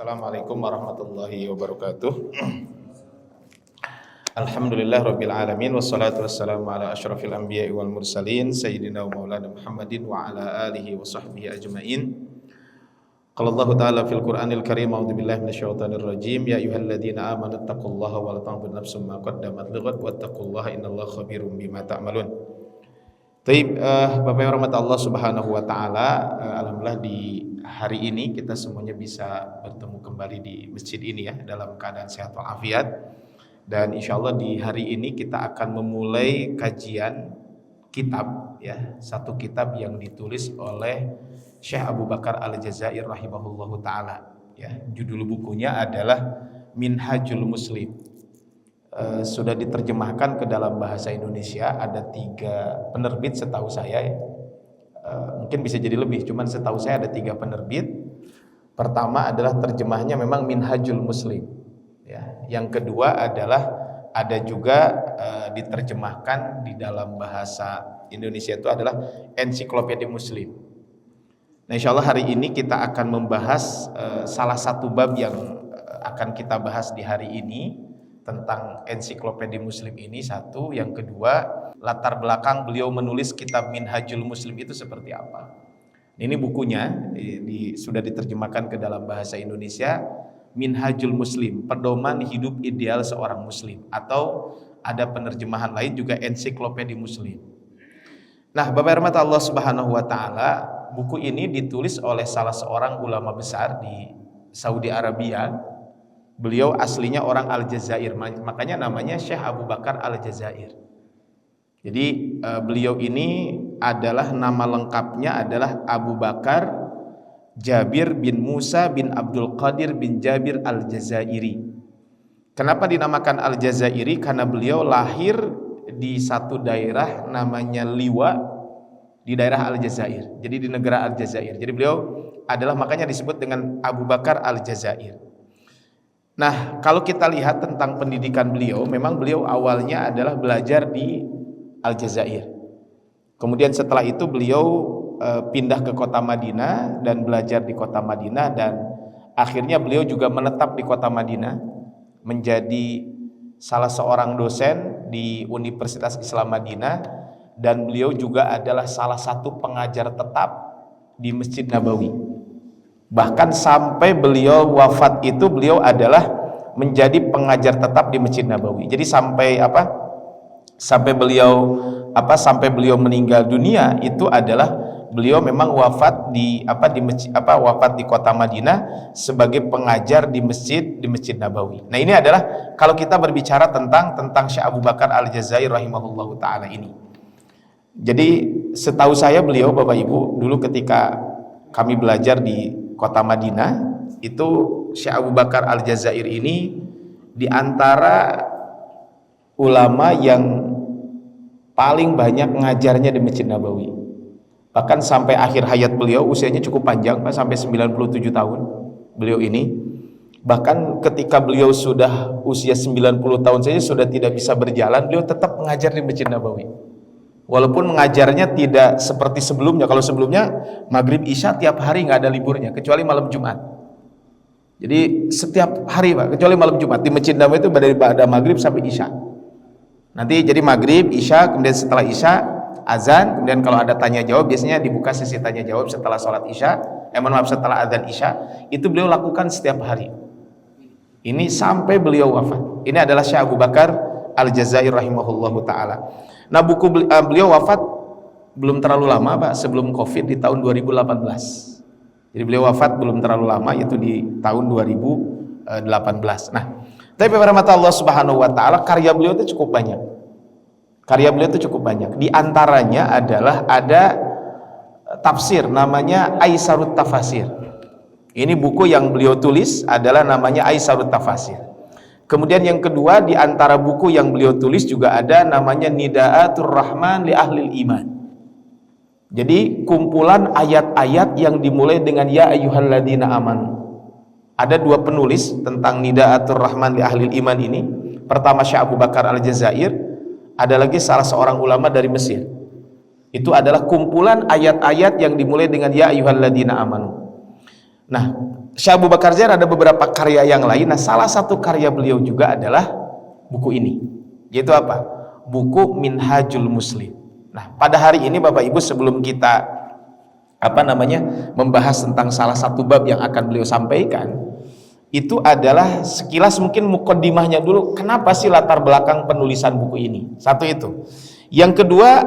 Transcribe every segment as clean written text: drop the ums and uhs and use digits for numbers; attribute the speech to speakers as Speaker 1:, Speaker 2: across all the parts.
Speaker 1: Assalamualaikum warahmatullahi wabarakatuh. Alhamdulillah rabbil alamin wassalatu wassalamu ala asyrafil anbiya'i wal mursalin sayyidina wa maulana Muhammadin wa ala alihi wa sahbihi ajmain. Qala Allah ta'ala fil Qur'anil Karim, a'udzu billahi minasyaitonir rajim, ya ayyuhalladzina amanu taqullaha wa la tanzur nafsum ma qaddamat lighad wattaqullaha innallaha khabirum bima ta'malun. Baik, Bapak yang rahmat Allah Subhanahu wa taala, alhamdulillah di hari ini kita semuanya bisa bertemu kembali di masjid ini ya dalam keadaan sehat walafiat. Dan insyaallah di hari ini kita akan memulai kajian kitab ya, satu kitab yang ditulis oleh Syekh Abu Bakar Al-Jazair rahimahullahu taala ya. Judul bukunya adalah Minhajul Muslim. Sudah diterjemahkan ke dalam bahasa Indonesia, ada 3 penerbit setahu saya ya. Mungkin bisa jadi lebih, cuman setahu saya ada 3 penerbit. Pertama adalah terjemahnya memang Minhajul Muslim ya. Yang kedua adalah ada juga diterjemahkan di dalam bahasa Indonesia itu adalah Ensiklopedia Muslim. Nah, insyaallah hari ini kita akan membahas salah satu bab yang akan kita bahas di hari ini tentang Ensiklopedia Muslim ini satu. Yang kedua, latar belakang beliau menulis kitab Minhajul Muslim itu seperti apa. Ini bukunya sudah diterjemahkan ke dalam bahasa Indonesia, Minhajul Muslim, pedoman hidup ideal seorang muslim, atau ada penerjemahan lain juga Ensiklopedia Muslim. Nah, Bapak rahmat Allah Subhanahu wa taala, buku ini ditulis oleh salah seorang ulama besar di Saudi Arabia. Beliau aslinya orang Aljazair, makanya namanya Syekh Abu Bakar Al-Jazair. Jadi beliau ini adalah nama lengkapnya adalah Abu Bakar Jabir bin Musa bin Abdul Qadir bin Jabir Al-Jazairi. Kenapa dinamakan Al-Jazairi? Karena beliau lahir di satu daerah namanya Liwa di daerah Aljazair. Jadi di negara Aljazair. Jadi beliau adalah makanya disebut dengan Abu Bakar Al-Jazair. Nah, kalau kita lihat tentang pendidikan beliau, memang beliau awalnya adalah belajar di Aljazair. Kemudian setelah itu beliau pindah ke kota Madinah dan belajar di kota Madinah, dan akhirnya beliau juga menetap di kota Madinah menjadi salah seorang dosen di Universitas Islam Madinah, dan beliau juga adalah salah satu pengajar tetap di Masjid Nabawi. Bahkan sampai beliau wafat itu beliau adalah menjadi pengajar tetap di Masjid Nabawi. Jadi sampai beliau meninggal dunia itu adalah beliau memang wafat di kota Madinah sebagai pengajar di Masjid Nabawi. Nah, ini adalah kalau kita berbicara tentang Syekh Abu Bakar Al-Jazair rahimahullahu taala ini. Jadi setahu saya beliau, Bapak Ibu, dulu ketika kami belajar di kota Madinah, itu Syekh Abu Bakar Al-Jazair ini di antara ulama yang paling banyak ngajarnya di Masjid Nabawi. Bahkan sampai akhir hayat beliau, usianya cukup panjang, Pak, sampai 97 tahun beliau ini. Bahkan ketika beliau sudah usia 90 tahun saja sudah tidak bisa berjalan, beliau tetap mengajar di Masjid Nabawi. Walaupun mengajarnya tidak seperti sebelumnya. Kalau sebelumnya maghrib isya tiap hari nggak ada liburnya kecuali malam Jumat. Jadi setiap hari, Pak, kecuali malam Jumat di Masjid Nabawi itu dari pada maghrib sampai isya. Nanti jadi maghrib, isya, kemudian setelah isya azan, kemudian kalau ada tanya jawab biasanya dibuka sesi tanya jawab setelah sholat isya. Setelah azan isya itu beliau lakukan setiap hari. Ini sampai beliau wafat. Ini adalah Syekh Abu Bakar Al-Jazair rahimahullahu taala. Nah, beliau wafat belum terlalu lama, Pak, sebelum Covid di tahun 2018. Jadi beliau wafat belum terlalu lama, yaitu di tahun 2018. Nah, tapi rahmat Allah Subhanahu wa taala, karya beliau itu cukup banyak. Di antaranya adalah ada tafsir namanya Aisarut Tafasir. Ini buku yang beliau tulis adalah namanya Aisarut Tafasir. Kemudian yang kedua, di antara buku yang beliau tulis juga ada namanya Nidaatur Rahman li Ahlil Iman. Jadi kumpulan ayat-ayat yang dimulai dengan ya ayyuhalladzina amanu. Ada 2 penulis tentang Nidaatur Rahman li Ahlil Iman ini. Pertama Syekh Abu Bakar Al-Jazair, ada lagi salah seorang ulama dari Mesir. Itu adalah kumpulan ayat-ayat yang dimulai dengan ya ayyuhalladzina amanu. Nah, Syekh Abu Bakar Zain ada beberapa karya yang lain. Nah, salah satu karya beliau juga adalah buku ini. Yaitu apa? Buku Minhajul Muslim. Nah, pada hari ini Bapak Ibu, sebelum kita membahas tentang salah satu bab yang akan beliau sampaikan, itu adalah sekilas mungkin mukaddimahnya dulu. Kenapa sih latar belakang penulisan buku ini? Satu itu. Yang kedua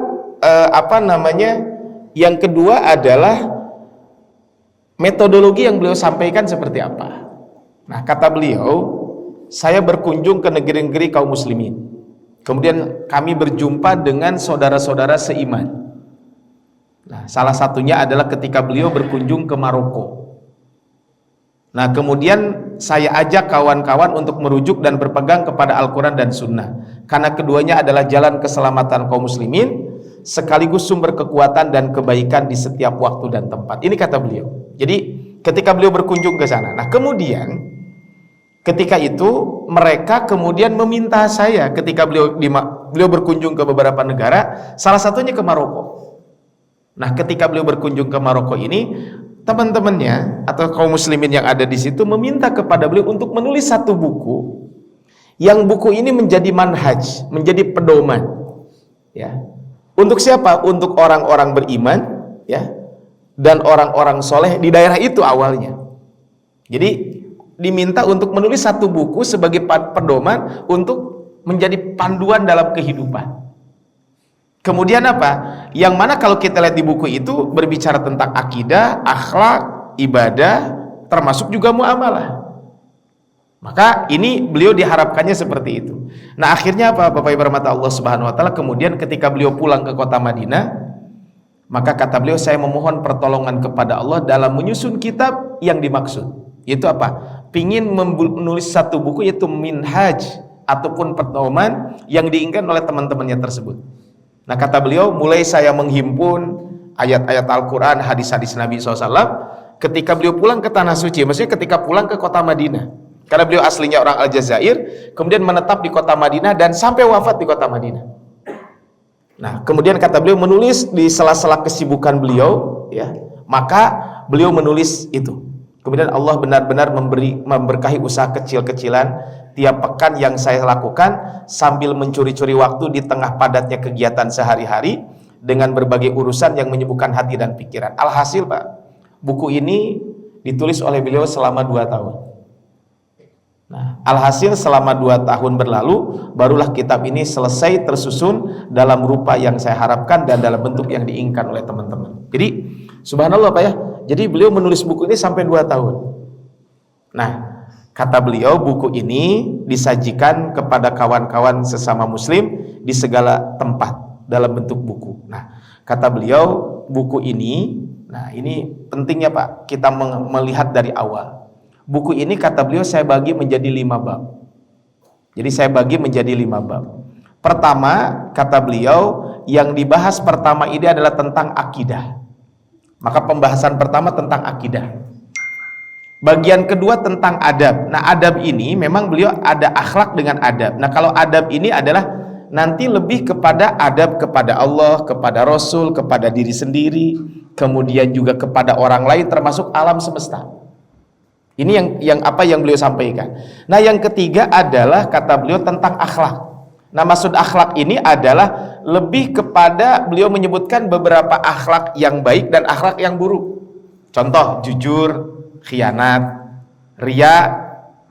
Speaker 1: Yang kedua adalah metodologi yang beliau sampaikan seperti apa. Nah, kata beliau, saya berkunjung ke negeri-negeri kaum muslimin. Kemudian kami berjumpa dengan saudara-saudara seiman. Nah, salah satunya adalah ketika beliau berkunjung ke Maroko. Nah, kemudian saya ajak kawan-kawan untuk merujuk dan berpegang kepada Al-Quran dan Sunnah, karena keduanya adalah jalan keselamatan kaum muslimin, sekaligus sumber kekuatan dan kebaikan di setiap waktu dan tempat. Ini kata beliau. Jadi ketika beliau berkunjung ke sana, nah kemudian ketika itu mereka kemudian meminta saya, ketika beliau berkunjung ke beberapa negara, salah satunya ke Maroko. Nah, ketika beliau berkunjung ke Maroko ini, teman-temannya atau kaum muslimin yang ada di situ meminta kepada beliau untuk menulis satu buku, yang buku ini menjadi manhaj, menjadi pedoman, ya. Untuk siapa? Untuk orang-orang beriman, ya, dan orang-orang soleh di daerah itu awalnya. Jadi diminta untuk menulis satu buku sebagai pedoman untuk menjadi panduan dalam kehidupan. Kemudian apa? Yang mana kalau kita lihat di buku itu berbicara tentang akidah, akhlak, ibadah, termasuk juga muamalah. Maka ini beliau diharapkannya seperti itu. Nah, akhirnya apa, Bapak Ibu rahmat Allah Subhanahu wa taala, kemudian ketika beliau pulang ke kota Madinah, maka kata beliau, saya memohon pertolongan kepada Allah dalam menyusun kitab yang dimaksud. Yaitu apa? Pingin menulis satu buku, yaitu minhaj ataupun pedoman yang diinginkan oleh teman-temannya tersebut. Nah, kata beliau, mulai saya menghimpun ayat-ayat Al-Quran, hadis-hadis Nabi SAW ketika beliau pulang ke Tanah Suci, maksudnya ketika pulang ke kota Madinah. Karena beliau aslinya orang Aljazair, kemudian menetap di kota Madinah dan sampai wafat di kota Madinah. Nah, kemudian kata beliau menulis di sela-sela kesibukan beliau, ya, maka beliau menulis itu. Kemudian Allah benar-benar memberkahi usaha kecil-kecilan tiap pekan yang saya lakukan sambil mencuri-curi waktu di tengah padatnya kegiatan sehari-hari dengan berbagai urusan yang menyibukkan hati dan pikiran. Alhasil, Pak, buku ini ditulis oleh beliau selama 2 tahun. Nah, alhasil selama 2 tahun berlalu, barulah kitab ini selesai tersusun dalam rupa yang saya harapkan dan dalam bentuk yang diinginkan oleh teman-teman. Jadi, subhanallah Pak ya, jadi beliau menulis buku ini sampai 2 tahun. Nah, kata beliau, buku ini disajikan kepada kawan-kawan sesama muslim di segala tempat dalam bentuk buku. Nah, kata beliau, buku ini, nah ini pentingnya Pak, kita melihat dari awal. Buku ini kata beliau saya bagi menjadi 5 bab. Jadi saya bagi menjadi 5 bab. Pertama, kata beliau, yang dibahas pertama ini adalah tentang akidah. Maka pembahasan pertama tentang akidah. Bagian kedua tentang adab. Nah, adab ini memang beliau ada akhlak dengan adab. Nah, kalau adab ini adalah nanti lebih kepada adab kepada Allah, kepada Rasul, kepada diri sendiri, kemudian juga kepada orang lain termasuk alam semesta. Ini yang beliau sampaikan. Nah, yang ketiga adalah kata beliau tentang akhlak. Nah, maksud akhlak ini adalah lebih kepada beliau menyebutkan beberapa akhlak yang baik dan akhlak yang buruk. Contoh, jujur, khianat, riya.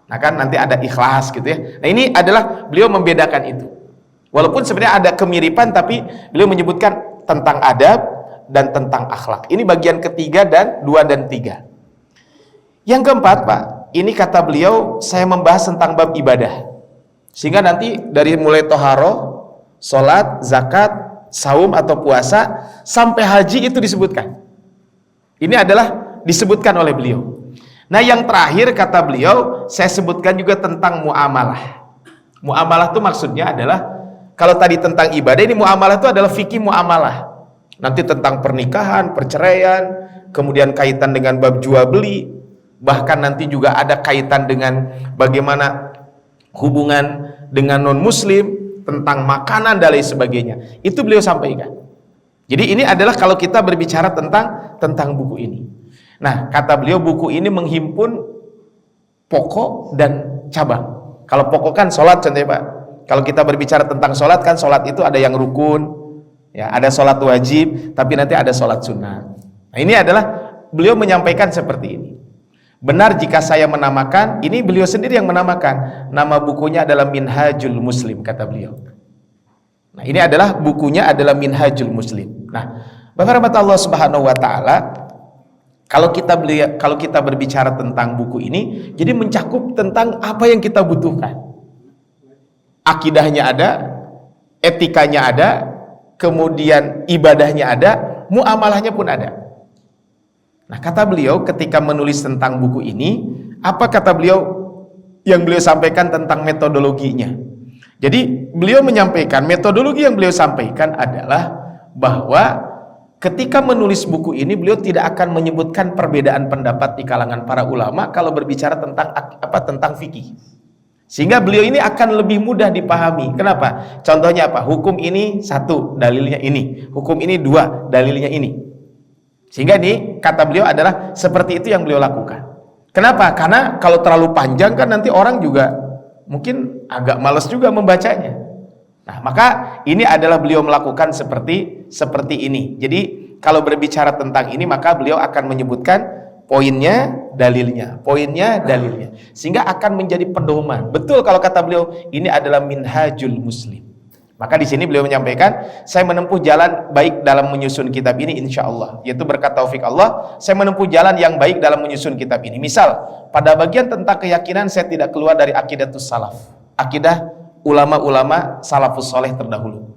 Speaker 1: Nah, kan nanti ada ikhlas gitu ya. Nah, ini adalah beliau membedakan itu. Walaupun sebenarnya ada kemiripan, tapi beliau menyebutkan tentang adab dan tentang akhlak. Ini bagian ketiga dan 2 dan 3. Yang keempat, Pak, ini kata beliau saya membahas tentang bab ibadah. Sehingga nanti dari mulai toharoh, sholat, zakat, saum atau puasa sampai haji itu disebutkan. Ini adalah disebutkan oleh beliau. Nah, yang terakhir kata beliau saya sebutkan juga tentang muamalah. Muamalah itu maksudnya adalah kalau tadi tentang ibadah, ini muamalah itu adalah fikih muamalah. Nanti tentang pernikahan, perceraian, kemudian kaitan dengan bab jual beli. Bahkan nanti juga ada kaitan dengan bagaimana hubungan dengan non-muslim, tentang makanan dan lain sebagainya. Itu beliau sampaikan. Jadi ini adalah kalau kita berbicara tentang buku ini. Nah, kata beliau buku ini menghimpun pokok dan cabang. Kalau pokok kan sholat contohnya Pak. Kalau kita berbicara tentang sholat kan sholat itu ada yang rukun, ya ada sholat wajib, tapi nanti ada sholat sunnah. Nah ini adalah beliau menyampaikan seperti ini. Benar jika saya menamakan, ini beliau sendiri yang menamakan. Nama bukunya adalah Minhajul Muslim kata beliau. Nah ini adalah bukunya adalah Minhajul Muslim. Nah Bapak rahmat Allah Subhanahu Wa Taala. Kalau kita berbicara tentang buku ini, jadi mencakup tentang apa yang kita butuhkan. Akidahnya ada, etikanya ada, kemudian ibadahnya ada, muamalahnya pun ada. Nah, kata beliau ketika menulis tentang buku ini, apa kata beliau yang beliau sampaikan tentang metodologinya? Jadi, beliau menyampaikan metodologi yang beliau sampaikan adalah bahwa ketika menulis buku ini beliau tidak akan menyebutkan perbedaan pendapat di kalangan para ulama kalau berbicara tentang fikih. Sehingga beliau ini akan lebih mudah dipahami. Kenapa? Contohnya apa? Hukum ini satu, dalilnya ini. Hukum ini dua, dalilnya ini. Sehingga ini kata beliau adalah seperti itu yang beliau lakukan. Kenapa? Karena kalau terlalu panjang kan nanti orang juga mungkin agak malas juga membacanya. Nah, maka ini adalah beliau melakukan seperti ini. Jadi, kalau berbicara tentang ini, maka beliau akan menyebutkan poinnya, dalilnya, poinnya, dalilnya. Sehingga akan menjadi pedoman. Betul kalau kata beliau, ini adalah Minhajul Muslim. Maka di sini beliau menyampaikan, saya menempuh jalan baik dalam menyusun kitab ini insya Allah. Yaitu berkat taufik Allah, saya menempuh jalan yang baik dalam menyusun kitab ini. Misal, pada bagian tentang keyakinan, saya tidak keluar dari akidatus salaf. Akidah ulama-ulama salafus soleh terdahulu.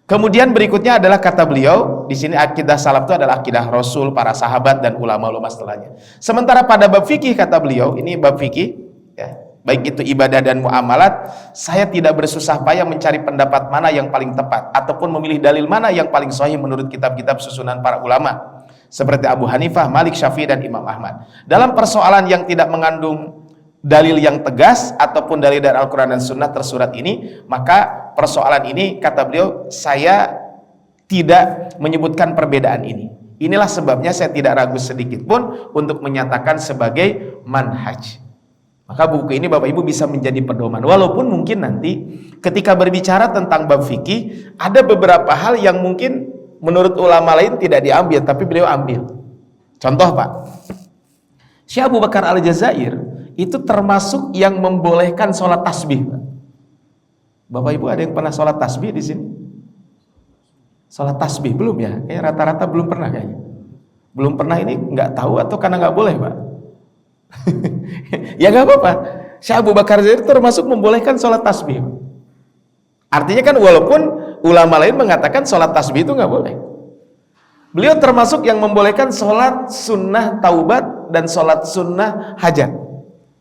Speaker 1: Kemudian berikutnya adalah kata beliau, di sini akidah salaf itu adalah akidah Rasul, para sahabat dan ulama-ulama setelahnya. Sementara pada bab fikih kata beliau, ini bab fikih, ya, baik itu ibadah dan muamalat, saya tidak bersusah payah mencari pendapat mana yang paling tepat ataupun memilih dalil mana yang paling sahih menurut kitab-kitab susunan para ulama seperti Abu Hanifah, Malik, Syafi'i dan Imam Ahmad. Dalam persoalan yang tidak mengandung dalil yang tegas ataupun dalil dari Al-Quran dan Sunnah tersurat ini, maka persoalan ini kata beliau saya tidak menyebutkan perbedaan ini. Inilah sebabnya saya tidak ragu sedikit pun untuk menyatakan sebagai manhaj. Maka buku ini Bapak Ibu bisa menjadi pedoman. Walaupun mungkin nanti ketika berbicara tentang bab fikih ada beberapa hal yang mungkin menurut ulama lain tidak diambil, tapi beliau ambil. Contoh Pak, Syekh Abu Bakar Al-Jazair itu termasuk yang membolehkan sholat tasbih. Bapak Ibu ada yang pernah sholat tasbih di sini? Sholat tasbih belum ya? Kayak rata-rata belum pernah kayaknya. Belum pernah ini nggak tahu atau karena nggak boleh Pak? Ya nggak apa-apa. Syekh Abu Bakar Zaid termasuk membolehkan sholat tasbih. Artinya kan walaupun ulama lain mengatakan sholat tasbih itu nggak boleh, beliau termasuk yang membolehkan sholat sunnah taubat dan sholat sunnah hajat.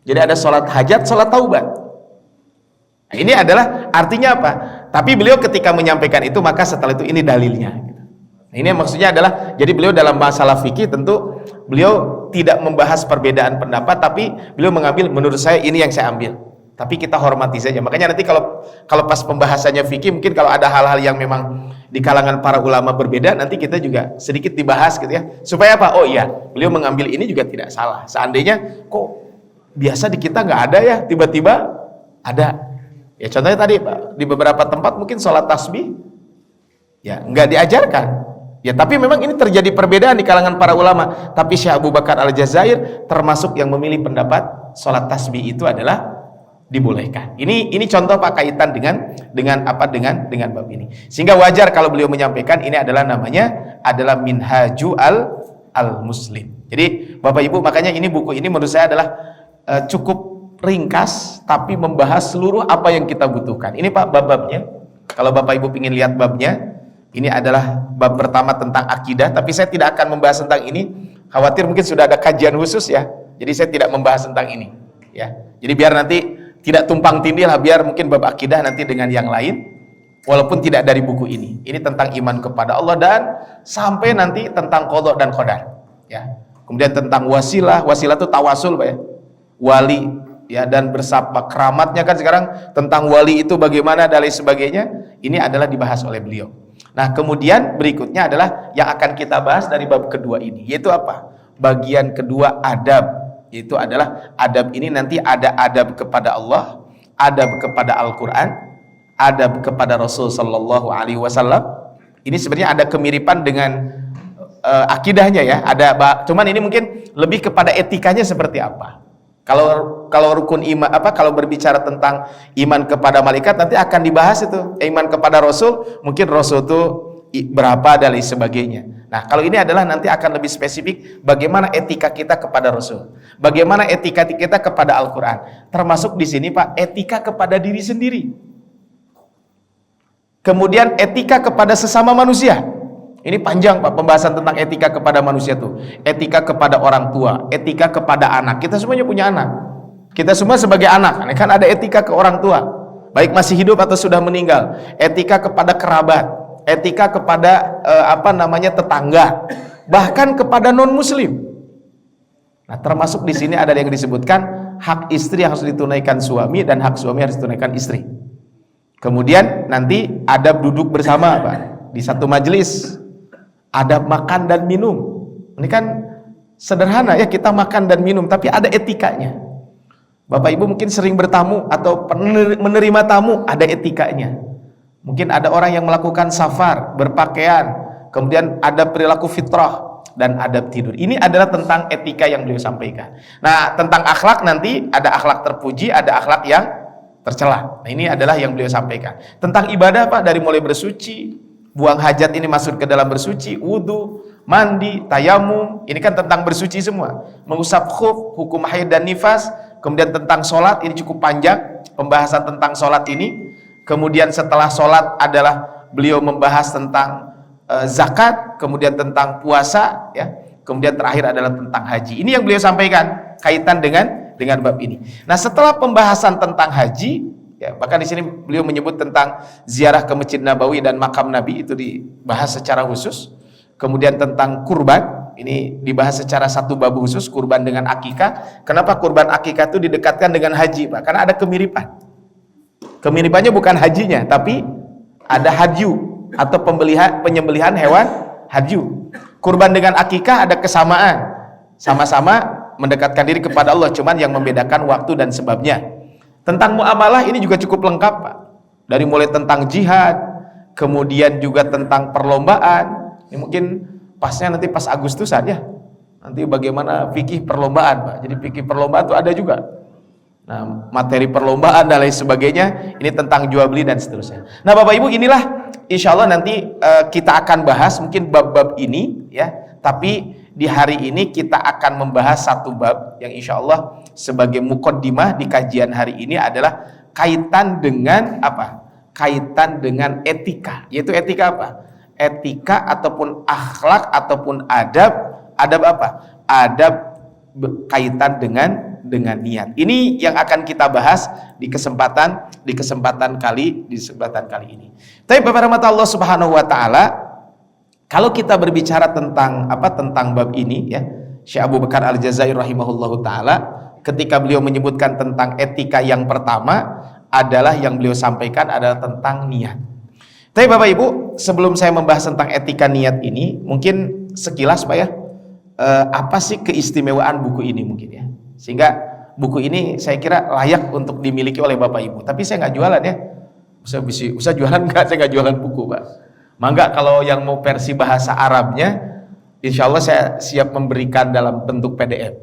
Speaker 1: Jadi ada sholat hajat, sholat taubat. Nah, ini adalah artinya apa? Tapi beliau ketika menyampaikan itu maka setelah itu ini dalilnya. Nah, ini maksudnya adalah jadi beliau dalam masalah fikih tentu beliau tidak membahas perbedaan pendapat, tapi beliau mengambil menurut saya ini yang saya ambil. Tapi kita hormati saja. Makanya nanti kalau pas pembahasannya fikih mungkin kalau ada hal-hal yang memang di kalangan para ulama berbeda nanti kita juga sedikit dibahas gitu ya. Supaya apa? Oh iya, beliau mengambil ini juga tidak salah. Seandainya kok biasa di kita nggak ada ya, tiba-tiba ada. Ya contohnya tadi di beberapa tempat mungkin sholat tasbih ya nggak diajarkan. Ya tapi memang ini terjadi perbedaan di kalangan para ulama. Tapi Syekh Abu Bakar Al-Jazair termasuk yang memilih pendapat sholat tasbih itu adalah dibolehkan. Ini contoh Pak kaitan dengan bab ini. Sehingga wajar kalau beliau menyampaikan ini adalah namanya adalah Minhaju al-Muslim. Jadi Bapak Ibu makanya ini buku ini menurut saya adalah cukup ringkas tapi membahas seluruh apa yang kita butuhkan. Ini Pak bab-babnya. Kalau Bapak Ibu ingin lihat babnya, ini adalah bab pertama tentang akidah, tapi saya tidak akan membahas tentang ini. Khawatir mungkin sudah ada kajian khusus ya. Jadi saya tidak membahas tentang ini ya. Jadi biar nanti tidak tumpang tindih lah, biar mungkin bab akidah nanti dengan yang lain walaupun tidak dari buku ini. Ini tentang iman kepada Allah dan sampai nanti tentang qada dan qadar ya. Kemudian tentang wasilah itu tawasul Pak ya. Wali ya dan bersapa keramatnya kan sekarang tentang wali itu bagaimana dan lain sebagainya, ini adalah dibahas oleh beliau. Nah, kemudian berikutnya adalah yang akan kita bahas dari bab kedua ini, yaitu apa? Bagian kedua adab Yaitu adalah adab ini nanti ada adab kepada Allah, adab kepada Al-Quran, adab kepada Rasul Sallallahu Alaihi Wasallam. Ini sebenarnya ada kemiripan dengan akidahnya ya. Cuman ini mungkin lebih kepada etikanya seperti apa. Kalau rukun iman kalau berbicara tentang iman kepada malaikat nanti akan dibahas itu. Iman kepada Rasul, mungkin Rasul itu berapa dan lain sebagainya. Nah, kalau ini adalah nanti akan lebih spesifik bagaimana etika kita kepada Rasul, bagaimana etika kita kepada Al-Quran. Termasuk di sini Pak, etika kepada diri sendiri. Kemudian etika kepada sesama manusia. Ini panjang Pak pembahasan tentang etika kepada manusia tuh. Etika kepada orang tua, etika kepada anak. Kita semuanya punya anak. Kita semua sebagai anak, kan ada etika ke orang tua, baik masih hidup atau sudah meninggal. Etika kepada kerabat, etika kepada tetangga, bahkan kepada non muslim. Nah, termasuk di sini ada yang disebutkan hak istri yang harus ditunaikan suami dan hak suami harus ditunaikan istri. Kemudian nanti adab duduk bersama Pak di satu majelis, adab makan dan minum. Ini kan sederhana ya, kita makan dan minum, tapi ada etikanya. Bapak Ibu mungkin sering bertamu atau menerima tamu, ada etikanya. Mungkin ada orang yang melakukan safar, berpakaian, kemudian ada perilaku fitrah dan adab tidur. Ini adalah tentang etika yang beliau sampaikan. Nah, tentang akhlak nanti ada akhlak terpuji, ada akhlak yang tercela. Nah, ini adalah yang beliau sampaikan. Tentang ibadah Pak, dari mulai bersuci, buang hajat ini masuk ke dalam bersuci, wudu, mandi, tayamum, ini kan tentang bersuci semua. Mengusap khuf, hukum haid dan nifas. Kemudian tentang sholat, ini cukup panjang pembahasan tentang sholat ini. Kemudian setelah sholat adalah beliau membahas tentang zakat, kemudian tentang puasa, ya. Kemudian terakhir adalah tentang haji. Ini yang beliau sampaikan kaitan dengan bab ini. Nah, setelah pembahasan tentang haji, ya, bahkan di sini beliau menyebut tentang ziarah ke Masjid Nabawi dan makam Nabi, itu dibahas secara khusus. Kemudian tentang kurban, ini dibahas secara satu bab khusus, kurban dengan akikah. Kenapa kurban akikah itu didekatkan dengan haji Pak? Karena ada kemiripan. Kemiripannya bukan hajinya, tapi ada hadyu atau penyembelihan hewan hadyu. Kurban dengan akikah ada kesamaan, sama-sama mendekatkan diri kepada Allah, cuman yang membedakan waktu dan sebabnya. Tentang muamalah ini juga cukup lengkap Pak. Dari mulai tentang jihad, kemudian juga tentang perlombaan. Ini mungkin pasnya nanti pas Agustusan ya. Nanti bagaimana fikih perlombaan Pak. Jadi fikih perlombaan itu ada juga. Nah, materi perlombaan dan lain sebagainya, ini tentang jual beli dan seterusnya. Nah, Bapak Ibu, inilah insya Allah nanti kita akan bahas mungkin bab-bab ini ya. Tapi di hari ini kita akan membahas satu bab yang insya Allah sebagai muqaddimah di kajian hari ini adalah kaitan dengan apa? Kaitan dengan etika. Yaitu etika apa? Etika ataupun akhlak ataupun adab apa? Adab kaitan dengan niat. Ini yang akan kita bahas di kesempatan kali ini. Tapi Bapak rahmat Allah Subhanahu wa taala, kalau kita berbicara tentang bab ini ya, Syekh Abu Bakar Al-Jazair rahimahullahu taala ketika beliau menyebutkan tentang etika yang pertama adalah yang beliau sampaikan adalah tentang niat. Tapi Bapak Ibu, sebelum saya membahas tentang etika niat ini, mungkin sekilas Pak ya, apa sih keistimewaan buku ini mungkin ya, sehingga buku ini saya kira layak untuk dimiliki oleh Bapak Ibu. Tapi saya nggak jualan ya, usah jualan nggak, saya nggak jualan buku Pak. Mangga kalau yang mau versi bahasa Arabnya, insya Allah saya siap memberikan dalam bentuk PDF.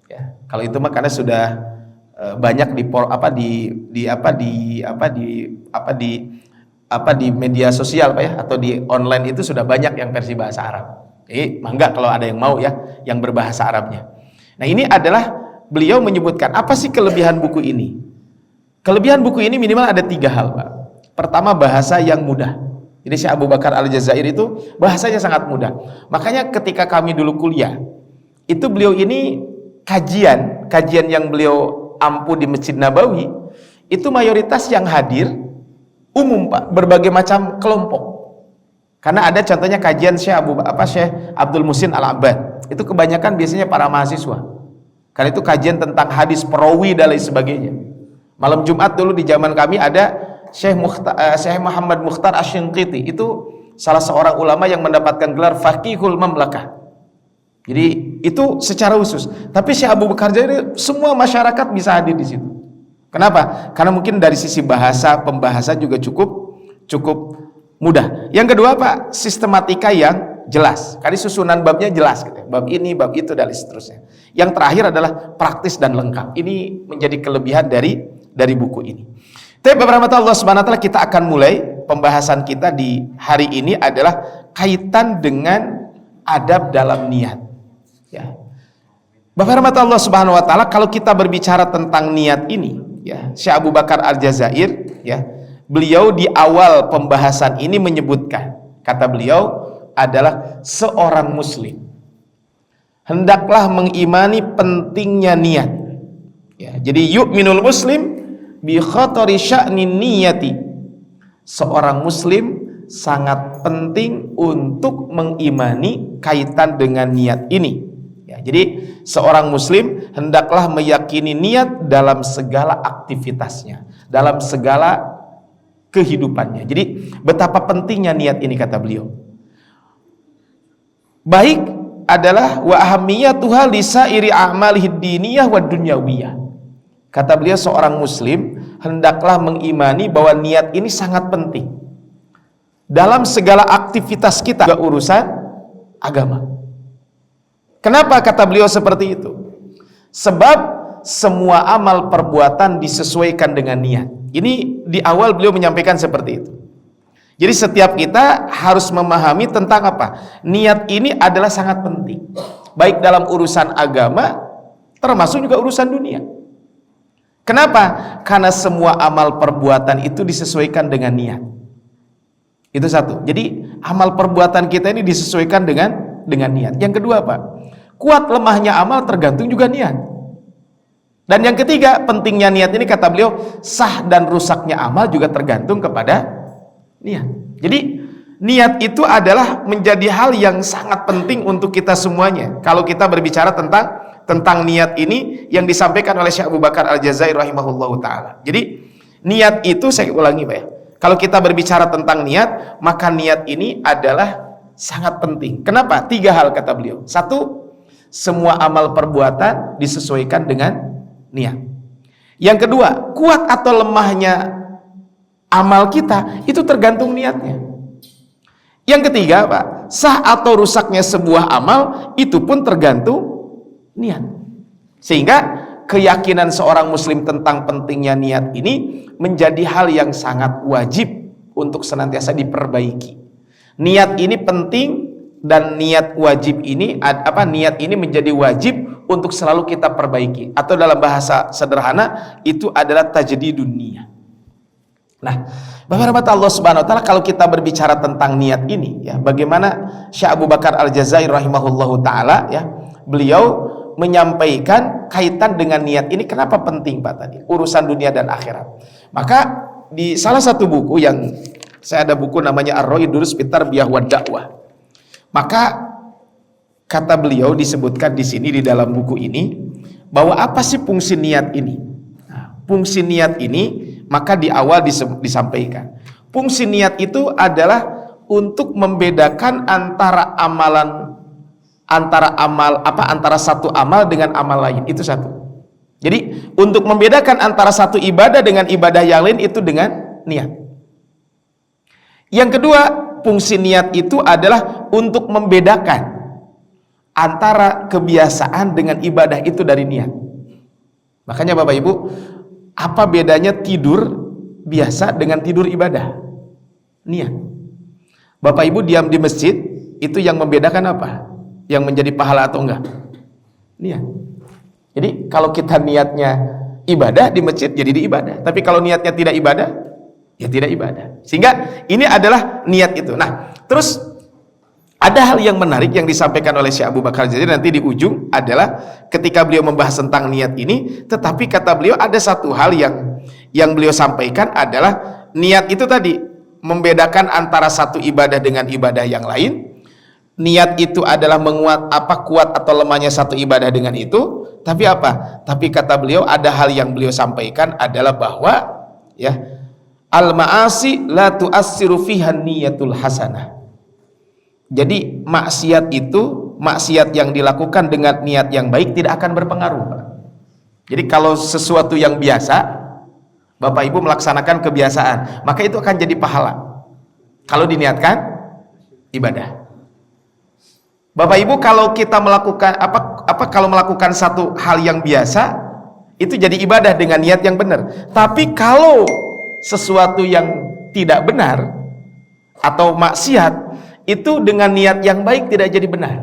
Speaker 1: Ya, kalau itu mah karena sudah banyak di media sosial Pak ya, atau di online itu sudah banyak yang versi bahasa Arab. Jadi mangga kalau ada yang mau ya, yang berbahasa Arabnya. Nah, ini adalah beliau menyebutkan apa sih kelebihan buku ini. Kelebihan buku ini minimal ada 3 hal Pak. Pertama, bahasa yang mudah. Jadi Syekh Abu Bakar Al-Jazair itu bahasanya sangat mudah. Makanya ketika kami dulu kuliah, itu beliau ini kajian yang beliau ampu di Masjid Nabawi, itu mayoritas yang hadir umum Pak, berbagai macam kelompok. Karena ada contohnya kajian Syekh Abdul Muhsin Al-Abbad, itu kebanyakan biasanya para mahasiswa. Karena itu kajian tentang hadis perawi dan lain sebagainya. Malam Jumat dulu di zaman kami ada Syekh Muhammad Mukhtar Asy-Shinqiti, itu salah seorang ulama yang mendapatkan gelar Faqihul Mamlakah. Jadi itu secara khusus. Tapi Syekh Abu Bakar Jazair semua masyarakat bisa hadir di situ. Kenapa? Karena mungkin dari sisi bahasa, pembahasan juga cukup mudah. Yang kedua Pak, sistematika yang jelas. Kali susunan babnya jelas gitu. Bab ini, bab itu dan seterusnya. Yang terakhir adalah praktis dan lengkap. Ini menjadi kelebihan dari buku ini. Tapi beberapa Allah Subhanahu wa taala, kita akan mulai pembahasan kita di hari ini adalah kaitan dengan adab dalam niat. Ya. Bapak rahmat Allah Subhanahu wa taala, kalau kita berbicara tentang niat ini, ya, Syekh Abu Bakar Al-Jazair, ya, beliau di awal pembahasan ini menyebutkan, kata beliau adalah seorang muslim hendaklah mengimani pentingnya niat. Ya, jadi yu'minul muslim bi khatari sya'ni niyati. Seorang muslim sangat penting untuk mengimani kaitan dengan niat ini. Ya, jadi seorang muslim hendaklah meyakini niat dalam segala aktivitasnya, dalam segala kehidupannya. Jadi betapa pentingnya niat ini, kata beliau. Baik adalah wa ahammiyatuha li sairi a'malihi diniyah wa dunyawiyah. Kata beliau, seorang muslim hendaklah mengimani bahwa niat ini sangat penting dalam segala aktivitas kita, juga urusan agama. Kenapa kata beliau seperti itu? Sebab semua amal perbuatan disesuaikan dengan niat. Ini di awal beliau menyampaikan seperti itu. Jadi setiap kita harus memahami tentang apa? Niat ini adalah sangat penting. Baik dalam urusan agama, termasuk juga urusan dunia. Kenapa? Karena semua amal perbuatan itu disesuaikan dengan niat. Itu satu. Jadi amal perbuatan kita ini disesuaikan dengan niat. Yang kedua Pak, kuat lemahnya amal tergantung juga niat. Dan yang ketiga, pentingnya niat ini kata beliau, sah dan rusaknya amal juga tergantung kepada niat. Jadi niat itu adalah menjadi hal yang sangat penting untuk kita semuanya. Kalau kita berbicara tentang niat ini yang disampaikan oleh Syekh Abu Bakar Al-Jazair rahimahullahu taala. Jadi niat itu, saya ulangi Pak ya, kalau kita berbicara tentang niat, maka niat ini adalah sangat penting. Kenapa? 3 hal kata beliau. 1, semua amal perbuatan disesuaikan dengan niat. Yang kedua, kuat atau lemahnya amal kita itu tergantung niatnya. Yang ketiga Pak, sah atau rusaknya sebuah amal itu pun tergantung niat. Sehingga keyakinan seorang muslim tentang pentingnya niat ini menjadi hal yang sangat wajib untuk senantiasa diperbaiki. Niat ini penting dan niat wajib ini niat ini menjadi wajib untuk selalu kita perbaiki, atau dalam bahasa sederhana itu adalah tajdidun niyah. Nah, Bapak rahmat Allah Subhanahu wa taala, kalau kita berbicara tentang niat ini ya, bagaimana Syekh Abu Bakar Al-Jazair rahimahullahu taala ya, beliau menyampaikan kaitan dengan niat ini kenapa penting Pak tadi, urusan dunia dan akhirat. Maka di salah satu buku yang saya ada buku namanya Ar-Raidurus fi Tarbiyah wa Dakwah. Maka kata beliau disebutkan di sini di dalam buku ini bahwa apa sih fungsi niat ini? Nah, fungsi niat ini maka di awal disampaikan. Fungsi niat itu adalah untuk membedakan antara antara satu amal dengan amal lain. Itu satu. Jadi untuk membedakan antara satu ibadah dengan ibadah yang lain itu dengan niat. Yang kedua, fungsi niat itu adalah untuk membedakan antara kebiasaan dengan ibadah itu dari niat. Makanya Bapak Ibu, apa bedanya tidur biasa dengan tidur ibadah? Niat. Bapak Ibu diam di masjid, itu yang membedakan apa? Yang menjadi pahala atau enggak? Niat. Jadi kalau kita niatnya ibadah di masjid, jadi di ibadah. Tapi kalau niatnya tidak ibadah, ya tidak ibadah. Sehingga ini adalah niat itu. Nah, terus ada hal yang menarik yang disampaikan oleh Syekh Abu Bakar Jazair nanti di ujung adalah ketika beliau membahas tentang niat ini, tetapi kata beliau ada satu hal yang beliau sampaikan adalah niat itu tadi membedakan antara satu ibadah dengan ibadah yang lain. Niat itu adalah kuat atau lemahnya satu ibadah dengan itu. Tapi apa? Tapi kata beliau ada hal yang beliau sampaikan adalah bahwa ya, al-ma'asi la tu'assiru fiha niyatul hasanah. Jadi maksiat itu
Speaker 2: maksiat yang dilakukan dengan niat yang baik tidak akan berpengaruh, Pak. Jadi kalau sesuatu yang biasa, Bapak Ibu melaksanakan kebiasaan, maka itu akan jadi pahala kalau diniatkan ibadah. Bapak Ibu, kalau kita melakukan kalau melakukan satu hal yang biasa, itu jadi ibadah dengan niat yang benar. Tapi kalau sesuatu yang tidak benar atau maksiat, itu dengan niat yang baik tidak jadi benar.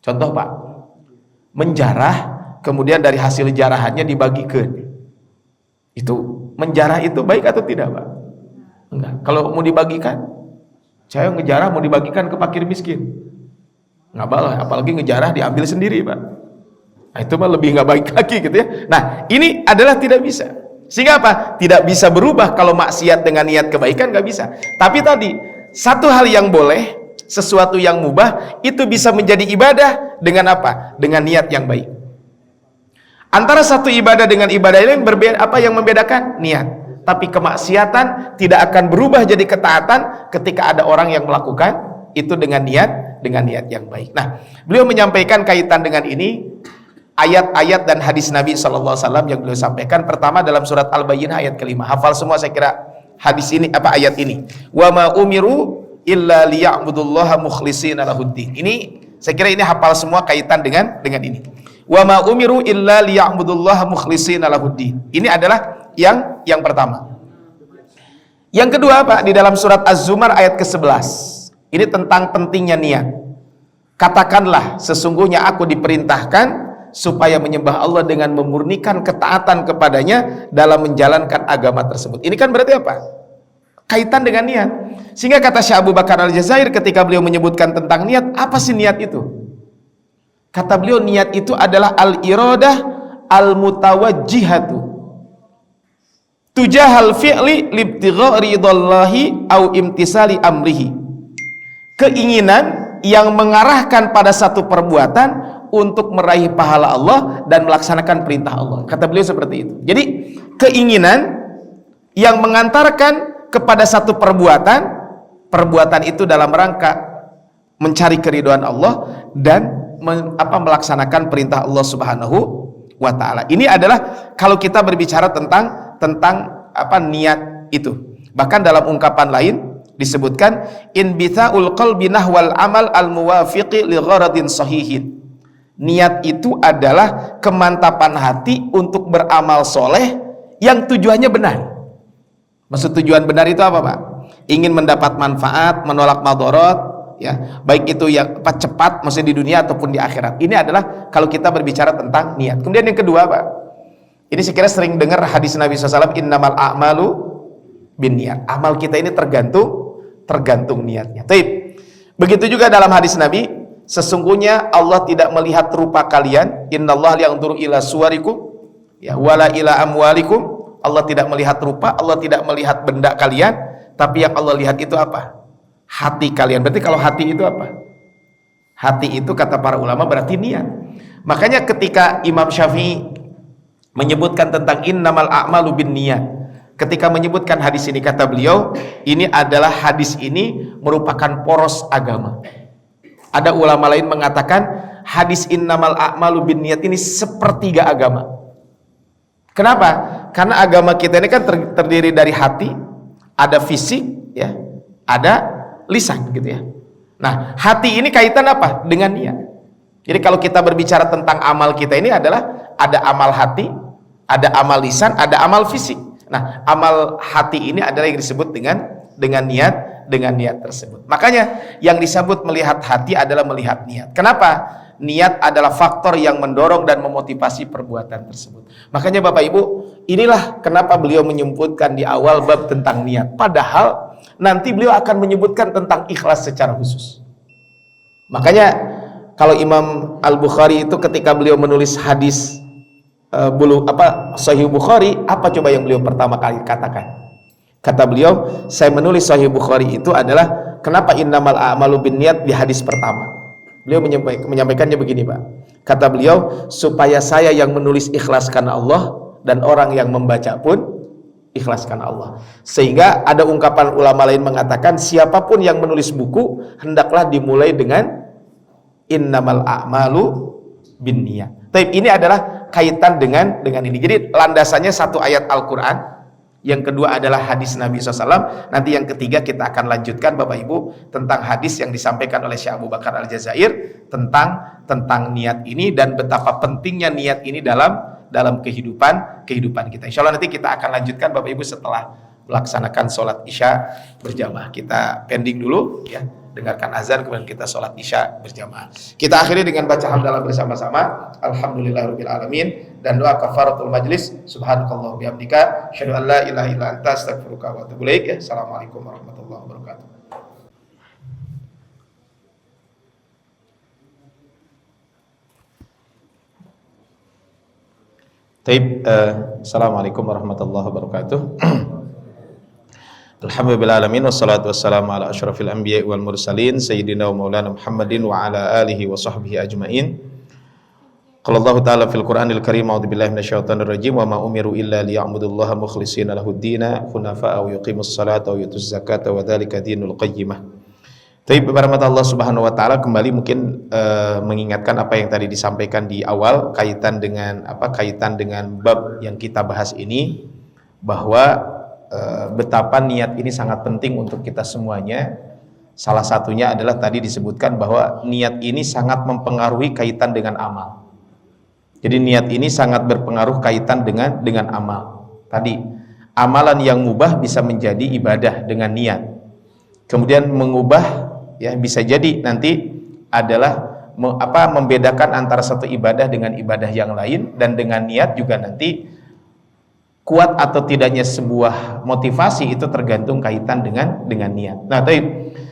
Speaker 2: Contoh, Pak, menjarah, kemudian dari hasil jarahannya dibagikan. Itu menjarah itu baik atau tidak, Pak? Enggak. Kalau mau dibagikan, saya ngejarah mau dibagikan ke fakir miskin, nggak boleh. Apalagi ngejarah diambil sendiri, Pak. Nah, itu mah lebih nggak baik lagi gitu ya. Nah, ini adalah tidak bisa. Sehingga apa? Tidak bisa berubah kalau maksiat dengan niat kebaikan, nggak bisa. Tapi tadi satu hal yang boleh, sesuatu yang mubah, itu bisa menjadi ibadah dengan apa? Dengan niat yang baik. Antara satu ibadah dengan ibadah lain berbeda. Apa yang membedakan? Niat. Tapi kemaksiatan tidak akan berubah jadi ketaatan ketika ada orang yang melakukan itu dengan niat yang baik. Nah, beliau menyampaikan kaitan dengan ini ayat-ayat dan hadis Nabi SAW yang beliau sampaikan. Pertama dalam surat Al-Bayyinah ayat kelima. Hafal semua saya kira hadis ini, ayat ini. Wa ma umiru illa liya'budullaha mukhlishina lahuddin. Ini saya kira ini hafal semua kaitan dengan ini. Wa ma umiru illa liya'budullaha mukhlishina lahuddin. Ini adalah yang pertama. Yang kedua, Pak, di dalam surat Az-Zumar ayat ke-11. Ini tentang pentingnya niat. Katakanlah, sesungguhnya aku diperintahkan supaya menyembah Allah dengan memurnikan ketaatan kepadanya dalam menjalankan agama tersebut. Ini kan berarti apa? Kaitan dengan niat. Sehingga kata Syekh Abu Bakar Al-Jazair ketika beliau menyebutkan tentang niat, apa sih niat itu? Kata beliau, niat itu adalah al-iradah al-mutawajjihatu tujahal fi'li libtigha ridallahi au imtisali amrihi. Keinginan yang mengarahkan pada satu perbuatan untuk meraih pahala Allah dan melaksanakan perintah Allah. Kata beliau seperti itu. Jadi keinginan yang mengantarkan kepada satu perbuatan itu dalam rangka mencari keridhaan Allah dan melaksanakan perintah Allah Subhanahu wa taala. Ini adalah kalau kita berbicara tentang niat itu. Bahkan dalam ungkapan lain disebutkan inbithaul qalbi nahwal amal al muwafiqi li gharadin sahihin. Niat itu adalah kemantapan hati untuk beramal soleh yang tujuannya benar. Maksud tujuan benar itu apa, Pak? Ingin mendapat manfaat, menolak madharat, ya, baik itu yang cepat, maksudnya di dunia ataupun di akhirat. Ini adalah kalau kita berbicara tentang niat. Kemudian yang kedua, Pak, ini saya kira sering dengar hadis Nabi SAW, innamal a'malu bin niat. Amal kita ini tergantung niatnya. Taib. Begitu juga dalam hadis Nabi, sesungguhnya Allah tidak melihat rupa kalian. Innallaha yanzuru ila suwarikum ya wala ila amwalikum. Allah tidak melihat rupa, Allah tidak melihat benda kalian, tapi yang Allah lihat itu apa? Hati kalian. Berarti kalau hati itu apa? Hati itu kata para ulama berarti niat. Makanya ketika Imam Syafi'i menyebutkan tentang innamal a'malu bin niat, ketika menyebutkan hadis ini, kata beliau, ini adalah hadis ini merupakan poros agama. Ada ulama lain mengatakan hadis innamal a'malu bin niat ini sepertiga agama. Kenapa? Karena agama kita ini kan terdiri dari hati, ada fisik, ya, ada lisan, gitu ya. Nah, hati ini kaitan apa? Dengan niat. Jadi kalau kita berbicara tentang amal kita ini adalah ada amal hati, ada amal lisan, ada amal fisik. Nah, amal hati ini adalah yang disebut dengan niat tersebut. Makanya yang disebut melihat hati adalah melihat niat. Kenapa? Niat adalah faktor yang mendorong dan memotivasi perbuatan tersebut. Makanya Bapak Ibu, inilah kenapa beliau menyebutkan di awal bab tentang niat. Padahal nanti beliau akan menyebutkan tentang ikhlas secara khusus. Makanya kalau Imam Al-Bukhari itu ketika beliau menulis hadis Sahih Bukhari, apa coba yang beliau pertama kali katakan? Kata beliau, saya menulis Sahih Bukhari itu adalah kenapa innamal a'malu binniyat di hadis pertama. Beliau menyampaikannya begini, Pak. Kata beliau, supaya saya yang menulis ikhlas karena Allah dan orang yang membaca pun ikhlas karena Allah. Sehingga ada ungkapan ulama lain mengatakan siapapun yang menulis buku hendaklah dimulai dengan innamal a'malu binniyat. Tapi ini adalah kaitan dengan ini. Jadi landasannya satu ayat Al-Qur'an, yang kedua adalah hadis Nabi SAW. Nanti yang ketiga kita akan lanjutkan Bapak Ibu tentang hadis yang disampaikan oleh Syekh Abu Bakar Al-Jazair tentang niat ini dan betapa pentingnya niat ini dalam kehidupan kita. Insya Allah nanti kita akan lanjutkan Bapak Ibu setelah melaksanakan sholat Isya berjamaah. Kita pending dulu ya, dengarkan azan kemudian kita sholat Isya berjamaah. Kita akhiri dengan baca hamdalah bersama-sama. Alhamdulillahirabbil alamin dan doa kafaratul majlis. Subhanakallah bihamdika asyhadu an la ilaha illa anta astaghfiruka wa atubu ilaik. Assalamualaikum warahmatullahi wabarakatuh. Assalamualaikum warahmatullahi wabarakatuh. Alhamdulillahirrahmanirrahim. Wassalatu wassalamu ala asyrafil anbiya wal mursalin Sayyidina wa maulana Muhammadin wa ala alihi wa sahbihi ajma'in. Qala Allah ta'ala fil Qur'anil Karim, a'udzu billahi minasyaitonir rajim, wa ma umiru illa liya'budullaha mukhlishina lahud-dina hunafa'a wa yuqimus salata wa yutuz zakata wa dzalika dinul qayyimah. Tapi beberapa Allah Subhanahu wa taala kembali mungkin mengingatkan apa yang tadi disampaikan di awal kaitan dengan bab yang kita bahas ini, bahwa betapa niat ini sangat penting untuk kita semuanya. Salah satunya adalah tadi disebutkan bahwa niat ini sangat mempengaruhi kaitan dengan amal. Jadi niat ini sangat berpengaruh kaitan dengan amal. Tadi amalan yang mubah bisa menjadi ibadah dengan niat. Kemudian mengubah ya bisa jadi nanti adalah membedakan antara satu ibadah dengan ibadah yang lain, dan dengan niat juga nanti kuat atau tidaknya sebuah motivasi itu tergantung kaitan dengan niat. Nah, tapi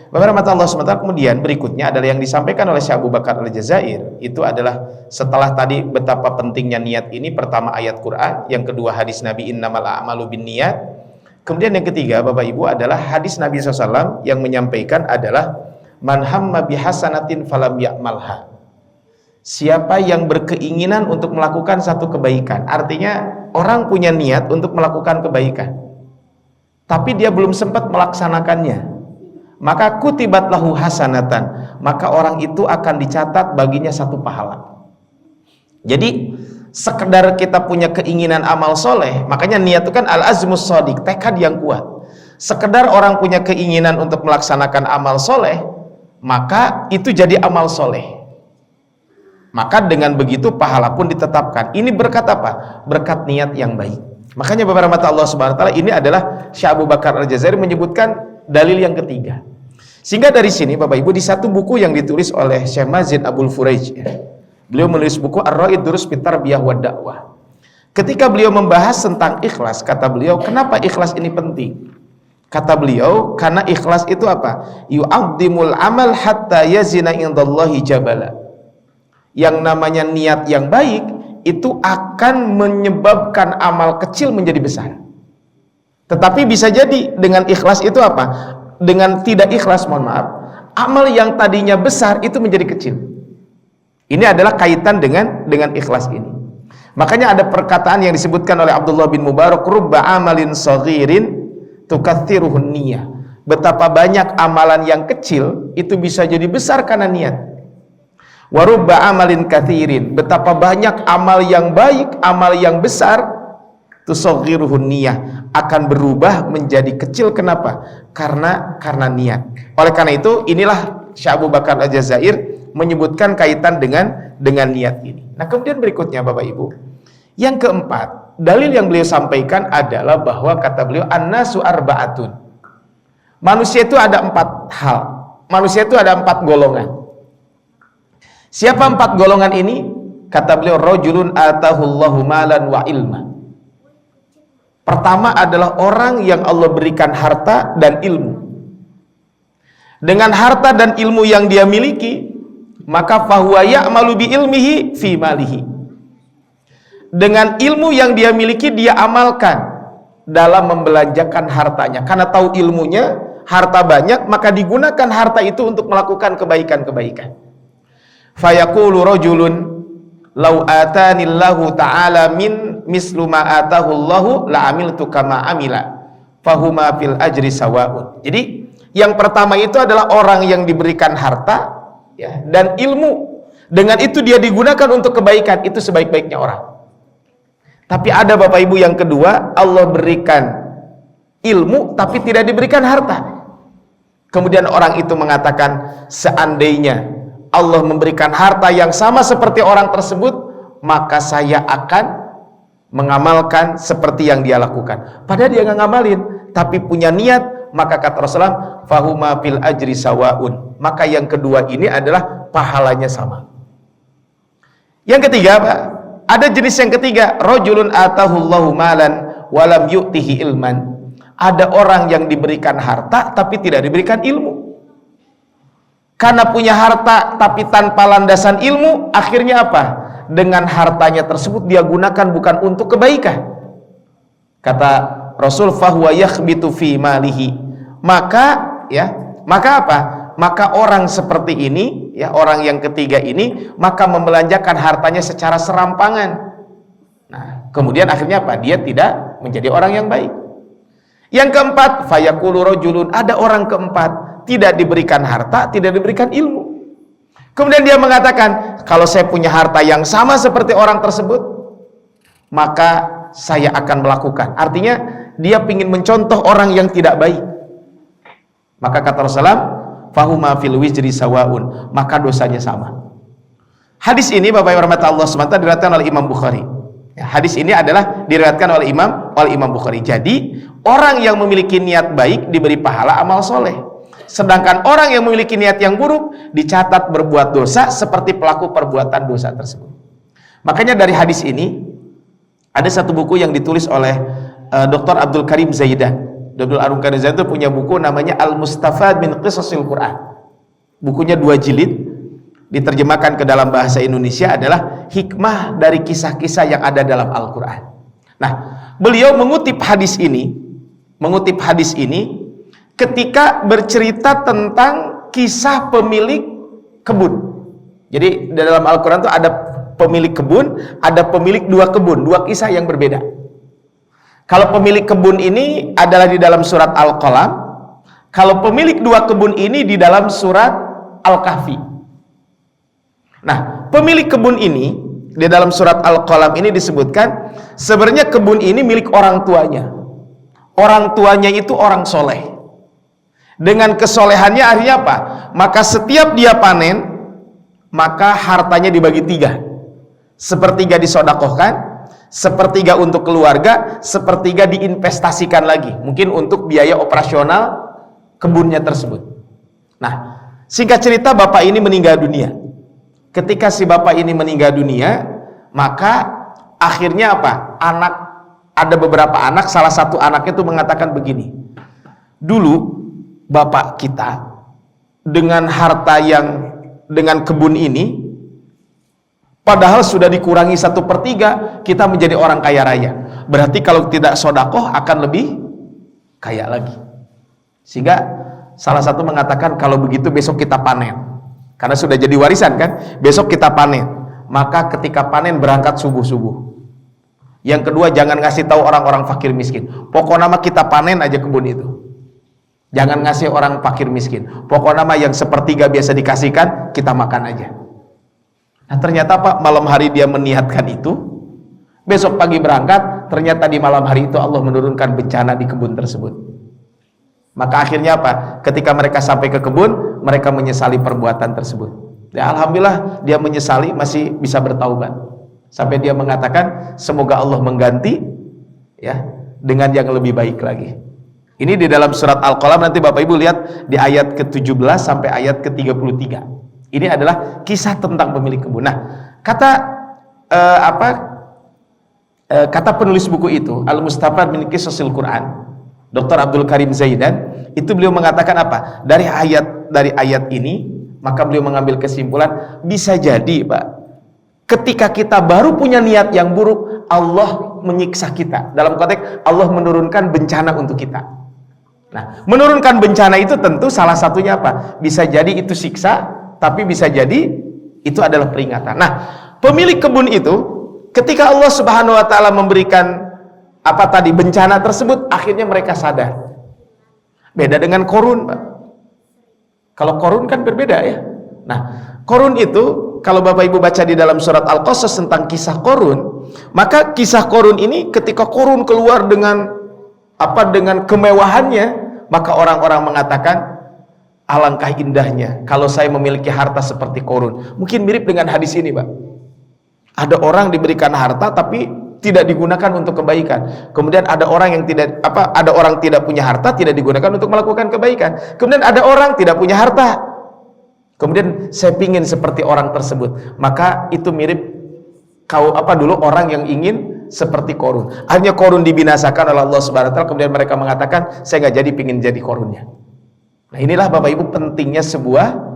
Speaker 2: beberapa Allah SWT kemudian berikutnya adalah yang disampaikan oleh Syekh Abu Bakar Al-Jazair. Itu adalah setelah tadi betapa pentingnya niat ini, pertama ayat Quran, yang kedua hadis Nabi innamal a'malu binniyat. Kemudian yang ketiga Bapak Ibu adalah hadis Nabi SAW yang menyampaikan adalah man hamma bihasanatin falam ya'malha. Siapa yang berkeinginan untuk melakukan satu kebaikan, artinya orang punya niat untuk melakukan kebaikan tapi dia belum sempat melaksanakannya, maka kutibat lahu hasanatan, maka orang itu akan dicatat baginya satu pahala. Jadi sekedar kita punya keinginan amal soleh, makanya niat itu kan al-azmus shadiq, tekad yang kuat. Sekedar orang punya keinginan untuk melaksanakan amal soleh, maka itu jadi amal soleh. Maka dengan begitu pahala pun ditetapkan. Ini berkat apa? Berkat niat yang baik. Makanya beberapa mata Allah Subhanahu wa taala, ini adalah Syekh Abu Bakar Al-Jazair menyebutkan dalil yang ketiga. Sehingga dari sini Bapak Ibu, di satu buku yang ditulis oleh Syekh Mazid Abul Furaij, beliau menulis buku Ar-Raid Durus fit Tarbiyah wa Dakwah. Ketika beliau membahas tentang ikhlas, kata beliau, kenapa ikhlas ini penting? Kata beliau, karena ikhlas itu apa? Yu'azzimul amal hatta yazina indallahi jabala. Yang namanya niat yang baik itu akan menyebabkan amal kecil menjadi besar. Tetapi bisa jadi dengan ikhlas itu apa? Dengan tidak ikhlas, mohon maaf, amal yang tadinya besar itu menjadi kecil. Ini adalah kaitan dengan ikhlas ini. Makanya ada perkataan yang disebutkan oleh Abdullah bin Mubarak, rubba amalin saghirin tukatsiruhun niyah. Betapa banyak amalan yang kecil itu bisa jadi besar karena niat. Warubba amalin katsirin, betapa banyak amal yang baik, amal yang besar, tusaghiruhun niyah, akan berubah menjadi kecil. Kenapa? Karena niat. Oleh karena itu, inilah Syekh Abu Bakar Al-Jazair menyebutkan kaitan dengan niat ini. Nah, kemudian berikutnya Bapak Ibu, yang keempat, dalil yang beliau sampaikan adalah bahwa kata beliau an-nasu arba'atun. Manusia itu ada 4 hal. Manusia itu ada 4 golongan. Siapa 4 golongan ini? Kata beliau, rajulun atahullahu malan wa ilma. Pertama adalah orang yang Allah berikan harta dan ilmu. Dengan harta dan ilmu yang dia miliki, maka fahuwa ya'malu bi ilmihi fi malihi. Dengan ilmu yang dia miliki, dia amalkan dalam membelanjakan hartanya. Karena tahu ilmunya, harta banyak, maka digunakan harta itu untuk melakukan kebaikan-kebaikan. Fayaqulu rajulun law atanillahu ta'ala min mislu ma atahu Allahu la amiltu kama amila fahuma fil ajri sawaun. Jadi yang pertama itu adalah orang yang diberikan harta ya, dan ilmu. Dengan itu dia digunakan untuk kebaikan, itu sebaik-baiknya orang. Tapi ada Bapak Ibu yang kedua, Allah berikan ilmu tapi tidak diberikan harta. Kemudian orang itu mengatakan, seandainya Allah memberikan harta yang sama seperti orang tersebut, maka saya akan mengamalkan seperti yang dia lakukan. Padahal dia nggak ngamalin, tapi punya niat. Maka kata Rasulullah, fahuma fil ajri sawaun. Maka yang kedua ini adalah pahalanya sama. Yang ketiga, Pak, ada jenis yang ketiga, rajulun atahullahu malan walam yu'tihi ilman. Ada orang yang diberikan harta tapi tidak diberikan ilmu. Karena punya harta tapi tanpa landasan ilmu, akhirnya apa? Dengan hartanya tersebut dia gunakan bukan untuk kebaikan. Kata Rasul, fahuwa yakhbitu fi malihi. Maka apa? Maka orang seperti ini, ya, orang yang ketiga ini, maka membelanjakan hartanya secara serampangan. Nah, kemudian akhirnya apa? Dia tidak menjadi orang yang baik. Yang keempat, fayaqulu rajulun, ada orang keempat, tidak diberikan harta, tidak diberikan ilmu. Kemudian dia mengatakan, kalau saya punya harta yang sama seperti orang tersebut, maka saya akan melakukan. Artinya dia ingin mencontoh orang yang tidak baik. Maka kata Rasulullah, fahuma fil wizri sawaun, maka dosanya sama. Hadis ini Bapak Ibu rahmati Allah SWT diriwayatkan oleh Imam Bukhari. Ya, hadis ini adalah diriwayatkan oleh Imam Bukhari. Jadi orang yang memiliki niat baik diberi pahala amal soleh. Sedangkan orang yang memiliki niat yang buruk dicatat berbuat dosa seperti pelaku perbuatan dosa tersebut. Makanya dari hadis ini ada satu buku yang ditulis oleh Dr. Abdul Karim Zaidan. Dr. Abdul Karim Zaidan itu punya buku namanya Al-Mustafad min Qisasil Quran. Bukunya 2 jilid, diterjemahkan ke dalam bahasa Indonesia adalah hikmah dari kisah-kisah yang ada dalam Al-Quran. Nah, beliau mengutip hadis ini ketika bercerita tentang kisah pemilik kebun. Jadi di dalam Al-Quran itu ada pemilik kebun, ada pemilik 2 kebun, 2 kisah yang berbeda. Kalau pemilik kebun ini adalah di dalam surat Al-Qalam, kalau pemilik 2 kebun ini di dalam surat Al-Kahfi. Nah, pemilik kebun ini di dalam surat Al-Qalam ini disebutkan sebenarnya kebun ini milik orang tuanya. Orang tuanya itu orang soleh. Dengan kesolehannya akhirnya apa? Maka setiap dia panen, maka hartanya dibagi 3. Sepertiga disodakohkan, sepertiga untuk keluarga, sepertiga diinvestasikan lagi, mungkin untuk biaya operasional kebunnya tersebut. Nah, singkat cerita bapak ini meninggal dunia. Ketika si bapak ini meninggal dunia, maka akhirnya apa? Ada beberapa anak, salah satu anaknya itu mengatakan begini, dulu bapak kita dengan harta yang dengan kebun ini, padahal sudah dikurangi 1/3, kita menjadi orang kaya raya. Berarti kalau tidak sodakoh akan lebih kaya lagi. Sehingga salah satu mengatakan kalau begitu besok kita panen, karena sudah jadi warisan kan, besok kita panen. Maka ketika panen berangkat subuh-subuh. Yang kedua, jangan ngasih tahu orang-orang fakir miskin. Pokoknya nama kita panen aja kebun itu. Jangan ngasih orang fakir miskin. Pokoknya nama yang sepertiga biasa dikasihkan, kita makan aja. Nah, ternyata Pak, malam hari dia meniatkan itu, besok pagi berangkat, ternyata di malam hari itu Allah menurunkan bencana di kebun tersebut. Maka akhirnya apa? Ketika mereka sampai ke kebun, mereka menyesali perbuatan tersebut. Ya, alhamdulillah dia menyesali, masih bisa bertaubat. Sampai dia mengatakan, semoga Allah mengganti ya dengan yang lebih baik lagi. Ini di dalam surat Al-Qalam, nanti Bapak Ibu lihat di ayat ke-17 sampai ayat ke-33. Ini adalah kisah tentang pemilik kebun. Nah, kata penulis buku itu, Al-Mustafad min Qisasil Quran, Dr. Abdul Karim Zaidan, itu beliau mengatakan apa? Dari ayat ini, maka beliau mengambil kesimpulan, bisa jadi Pak, ketika kita baru punya niat yang buruk, Allah menyiksa kita. Dalam konteks Allah menurunkan bencana untuk kita. Nah, menurunkan bencana itu tentu salah satunya apa? Bisa jadi itu siksa, tapi bisa jadi itu adalah peringatan. Nah, pemilik kebun itu ketika Allah Subhanahu wa taala memberikan bencana tersebut, akhirnya mereka sadar. Beda dengan Korun, Pak. Kalau Korun kan berbeda ya. Nah, Korun itu kalau Bapak Ibu baca di dalam surat Al-Qasas tentang kisah Qarun, maka kisah Qarun ini ketika Qarun keluar dengan dengan kemewahannya, maka orang-orang mengatakan, alangkah indahnya kalau saya memiliki harta seperti Qarun. Mungkin mirip dengan hadis ini, Pak. Ada orang diberikan harta tapi tidak digunakan untuk kebaikan. Kemudian ada orang yang ada orang tidak punya harta, tidak digunakan untuk melakukan kebaikan. Kemudian ada orang tidak punya harta, kemudian saya pingin seperti orang tersebut. Maka itu mirip dulu orang yang ingin seperti Qarun. Akhirnya Qarun dibinasakan oleh Allah Subhanahu wa taala, kemudian mereka mengatakan, saya nggak jadi pingin jadi Qarunnya. Nah, inilah Bapak Ibu pentingnya sebuah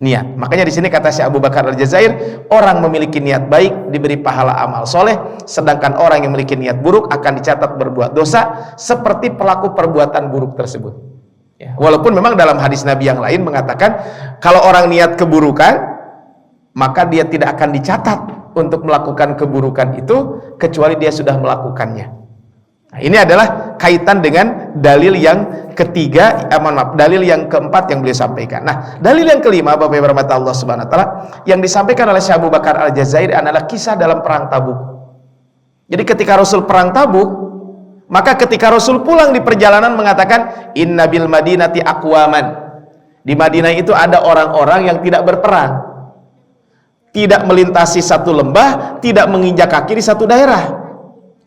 Speaker 2: niat. Makanya di sini kata Syekh Abu Bakar Al-Jazair, orang memiliki niat baik diberi pahala amal soleh, sedangkan orang yang memiliki niat buruk akan dicatat berbuat dosa seperti pelaku perbuatan buruk tersebut. Ya, walaupun memang dalam hadis Nabi yang lain mengatakan, kalau orang niat keburukan, maka dia tidak akan dicatat untuk melakukan keburukan itu kecuali dia sudah melakukannya. Nah, ini adalah kaitan dengan dalil yang ketiga, dalil yang keempat yang beliau sampaikan. Nah, dalil yang kelima, Bapak Ibu rahmati Allah Subhanahu wa taala, yang disampaikan oleh Syekh Abu Bakar Al-Jazair adalah kisah dalam perang Tabuk. Jadi ketika Rasul perang Tabuk, maka ketika Rasul pulang di perjalanan mengatakan, inna bil madinati aqwaman. Di Madinah itu ada orang-orang yang tidak berperang, tidak melintasi satu lembah, tidak menginjak kaki di satu daerah,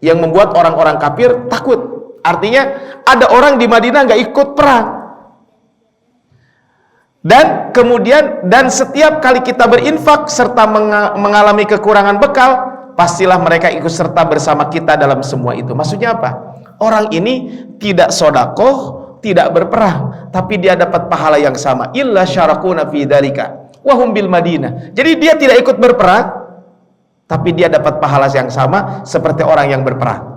Speaker 2: yang membuat orang-orang kafir takut. Artinya ada orang di Madinah nggak ikut perang. Dan kemudian, dan setiap kali kita berinfak serta mengalami kekurangan bekal, pastilah mereka ikut serta bersama kita dalam semua itu. Maksudnya apa? Orang ini tidak sodakoh, tidak berperang, tapi dia dapat pahala yang sama. Illa syarakuna fi dzalika wa hum bil Madinah. Jadi dia tidak ikut berperang, tapi dia dapat pahala yang sama seperti orang yang berperang.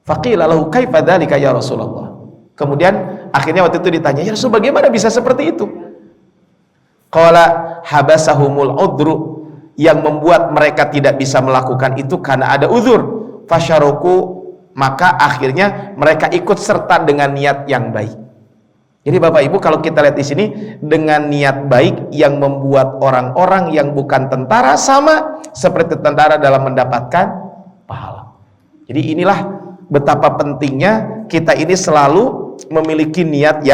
Speaker 2: Faqila lahu kaifa dzalika ya Rasulullah. Kemudian akhirnya waktu itu ditanya, ya Rasul, bagaimana bisa seperti itu? Qala habasahumul udru, yang membuat mereka tidak bisa melakukan itu karena ada uzur. Fasyaruku, maka akhirnya mereka ikut serta dengan niat yang baik. Jadi Bapak Ibu, kalau kita lihat di sini, dengan niat baik yang membuat orang-orang yang bukan tentara sama seperti tentara dalam mendapatkan pahala. Jadi inilah betapa pentingnya kita ini selalu memiliki niat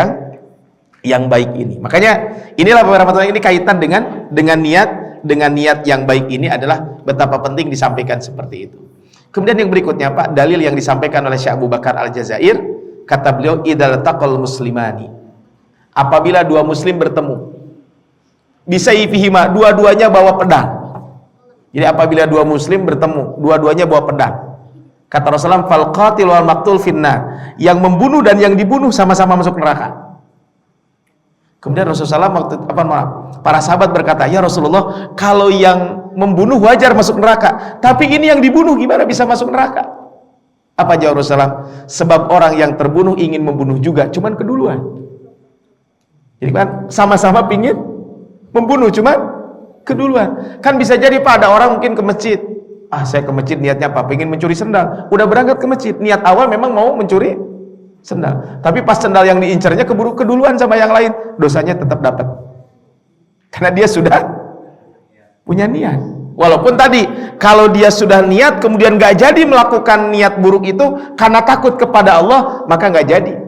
Speaker 2: yang baik ini. Makanya inilah beberapa ini kaitan dengan niat yang baik ini adalah betapa penting disampaikan seperti itu. Kemudian yang berikutnya, Pak, dalil yang disampaikan oleh Syekh Abu Bakar Al-Jazair, kata beliau, idzal taqal muslimani, apabila dua muslim bertemu, bisayfihima, dua-duanya bawa pedang. Jadi apabila dua muslim bertemu, dua-duanya bawa pedang, kata Rasulullah, fal qatil wal maqtul finnar, yang membunuh dan yang dibunuh sama-sama masuk neraka. Kemudian Rasulullah para sahabat berkata, ya Rasulullah, kalau yang membunuh wajar masuk neraka, tapi ini yang dibunuh gimana bisa masuk neraka? Apa jawab Rasulullah? Sebab orang yang terbunuh ingin membunuh juga, cuman keduluan. Jadi kan sama-sama pingin membunuh, cuman keduluan. Kan bisa jadi, Pak, ada orang mungkin ke masjid, saya ke masjid niatnya apa? Pengen mencuri sendal. Udah berangkat ke masjid, niat awal memang mau mencuri sendal, tapi pas sendal yang diincarnya keburu keduluan sama yang lain, dosanya tetap dapat karena dia sudah punya niat. Walaupun tadi kalau dia sudah niat kemudian gak jadi melakukan niat buruk itu karena takut kepada Allah, maka gak jadi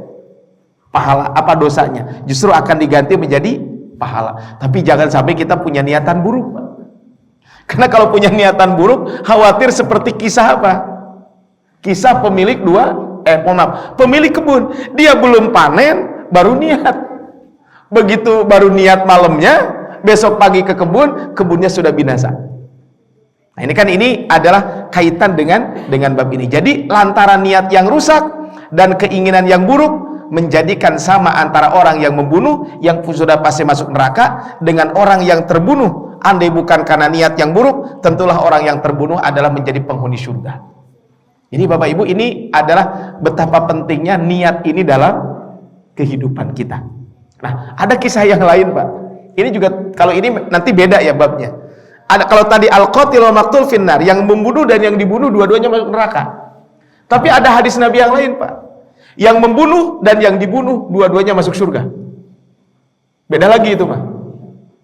Speaker 2: pahala, dosanya justru akan diganti menjadi pahala. Tapi jangan sampai kita punya niatan buruk, Pak. Karena kalau punya niatan buruk, khawatir seperti kisah apa? Kisah pemilik pemilik kebun. Dia belum panen, baru niat. Begitu baru niat malamnya, besok pagi ke kebun, kebunnya sudah binasa. Nah, ini adalah kaitan dengan bab ini. Jadi lantaran niat yang rusak dan keinginan yang buruk menjadikan sama antara orang yang membunuh yang sudah pasti masuk neraka dengan orang yang terbunuh. Andai bukan karena niat yang buruk, tentulah orang yang terbunuh adalah menjadi penghuni surga. Jadi Bapak Ibu, ini adalah betapa pentingnya niat ini dalam kehidupan kita. Nah, ada kisah yang lain, Pak. Ini juga, kalau ini nanti beda ya babnya. Ada, kalau tadi al-qatil wal maqtul finnar, yang membunuh dan yang dibunuh dua-duanya masuk neraka. Tapi ada hadis Nabi yang lain, Pak. Yang membunuh dan yang dibunuh dua-duanya masuk surga. Beda lagi itu, Pak.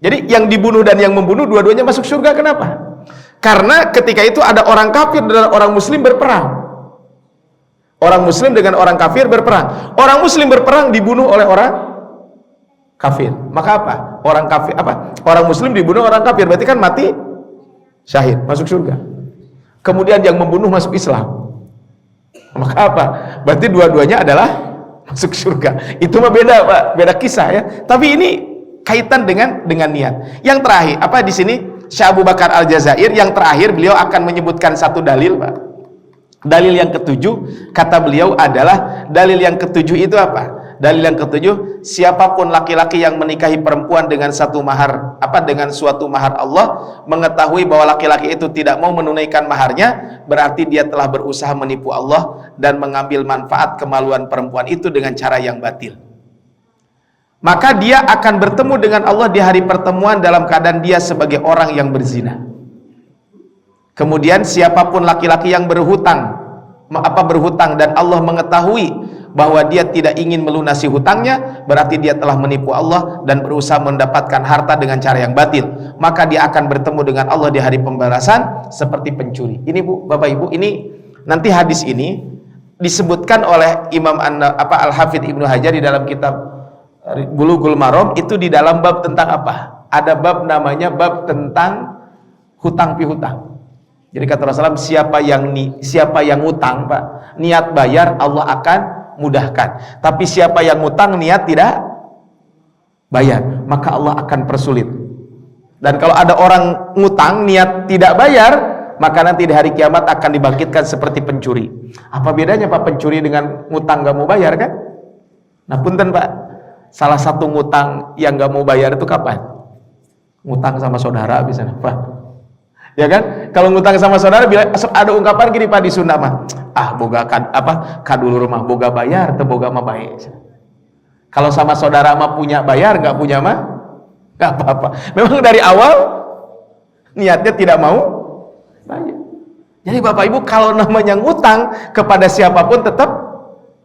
Speaker 2: Jadi yang dibunuh dan yang membunuh dua-duanya masuk surga. Kenapa? Karena ketika itu ada orang kafir dan orang muslim berperang. Orang muslim dengan orang kafir berperang. Orang muslim berperang dibunuh oleh orang kafir. Maka apa? Orang kafir apa? Orang muslim dibunuh orang kafir, berarti kan mati syahid, masuk surga. Kemudian yang membunuh masuk Islam. Maka apa? Berarti dua-duanya adalah masuk surga. Itu mah beda, Pak. Beda kisah ya. Tapi ini kaitan dengan niat. Yang terakhir, apa di sini? Syekh Abu Bakar Al-Jazair yang terakhir beliau akan menyebutkan satu dalil, Pak. Dalil yang ketujuh kata beliau adalah dalil yang ketujuh itu apa? Dalil yang ketujuh, siapapun laki-laki yang menikahi perempuan dengan satu mahar, dengan suatu mahar Allah, mengetahui bahwa laki-laki itu tidak mau menunaikan maharnya, berarti dia telah berusaha menipu Allah dan mengambil manfaat kemaluan perempuan itu dengan cara yang batil. Maka dia akan bertemu dengan Allah di hari pertemuan dalam keadaan dia sebagai orang yang berzina. Kemudian siapapun laki-laki yang berhutang dan Allah mengetahui bahwa dia tidak ingin melunasi hutangnya, berarti dia telah menipu Allah dan berusaha mendapatkan harta dengan cara yang batil. Maka dia akan bertemu dengan Allah di hari pembalasan seperti pencuri. Ini Bu, Bapak Ibu, ini nanti hadis ini disebutkan oleh Imam Al-Hafidz Ibnu Hajar di dalam kitab Bulughul Maram, itu di dalam bab tentang apa? Ada bab namanya bab tentang hutang piutang. Jadi kata Rasulullah, siapa yang utang, Pak, niat bayar Allah akan mudahkan. Tapi siapa yang utang niat tidak bayar, maka Allah akan persulit. Dan kalau ada orang ngutang niat tidak bayar, maka nanti di hari kiamat akan dibangkitkan seperti pencuri. Apa bedanya, Pak, pencuri dengan ngutang gak mau bayar kan? Nah punten, Pak, salah satu ngutang yang gak mau bayar itu kapan? Ngutang sama saudara misalnya, Pak. Ya kan? Kalau ngutang sama saudara, bila ada ungkapan gini, Pak, di Sunda mah, boga kadulur mah boga bayar, teu boga mah bae. Kalau sama saudara mah punya bayar, nggak punya mah nggak apa-apa. Memang dari awal niatnya tidak mau bayar. Jadi Bapak Ibu, kalau namanya ngutang kepada siapapun tetap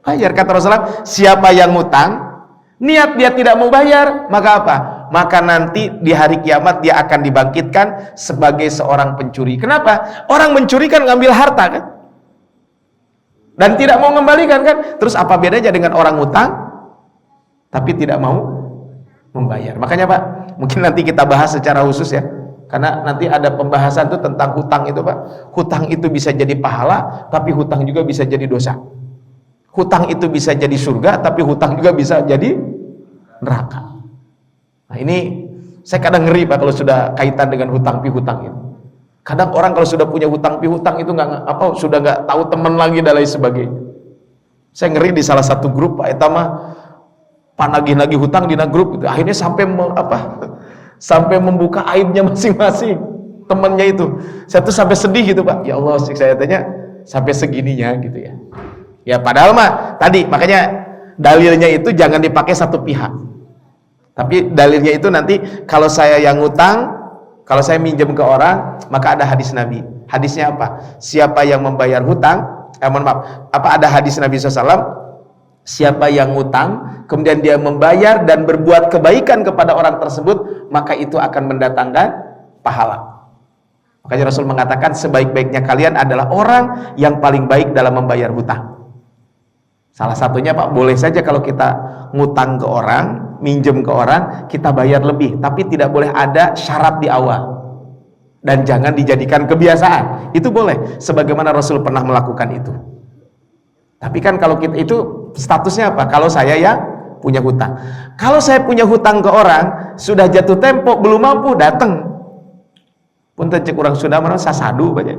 Speaker 2: bayar. Kata Rasulullah, siapa yang ngutang niat dia tidak mau bayar, maka apa? Maka nanti di hari kiamat dia akan dibangkitkan sebagai seorang pencuri. Kenapa? Orang mencuri kan ngambil harta kan, dan tidak mau mengembalikan kan. Terus apa bedanya dengan orang utang tapi tidak mau membayar? Makanya Pak, mungkin nanti kita bahas secara khusus ya, karena nanti ada pembahasan tuh tentang hutang itu, Pak. Hutang itu bisa jadi pahala, tapi hutang juga bisa jadi dosa. Hutang itu bisa jadi surga, tapi hutang juga bisa jadi neraka. Nah ini saya kadang ngeri, Pak, kalau sudah kaitan dengan hutang piutang itu. Kadang orang kalau sudah punya hutang piutang itu sudah nggak tahu teman lagi dan lain sebagainya. Saya ngeri di salah satu grup, Pak, etama panagih-nagih hutang di grup itu. Akhirnya sampai membuka aibnya masing-masing temannya itu. Saya tuh sampai sedih gitu, Pak. Ya Allah, saya tanya sampai segininya gitu ya. Ya padahal mah tadi makanya dalilnya itu jangan dipakai satu pihak. Tapi dalilnya itu nanti kalau saya yang ngutang, kalau saya minjem ke orang, maka ada hadis Nabi. Hadisnya apa? Siapa yang membayar hutang, ada hadis Nabi SAW, siapa yang ngutang, kemudian dia membayar dan berbuat kebaikan kepada orang tersebut, maka itu akan mendatangkan pahala. Makanya Rasul mengatakan sebaik-baiknya kalian adalah orang yang paling baik dalam membayar hutang. Salah satunya, Pak, boleh saja kalau kita ngutang ke orang, minjem ke orang, kita bayar lebih, tapi tidak boleh ada syarat di awal dan jangan dijadikan kebiasaan. Itu boleh, sebagaimana Rasul pernah melakukan itu. Tapi kan kalau kita itu statusnya apa? Kalau saya yang punya hutang, kalau saya punya hutang ke orang, sudah jatuh tempo, belum mampu, datang punten cek orang Sunda mana sasadu banyak,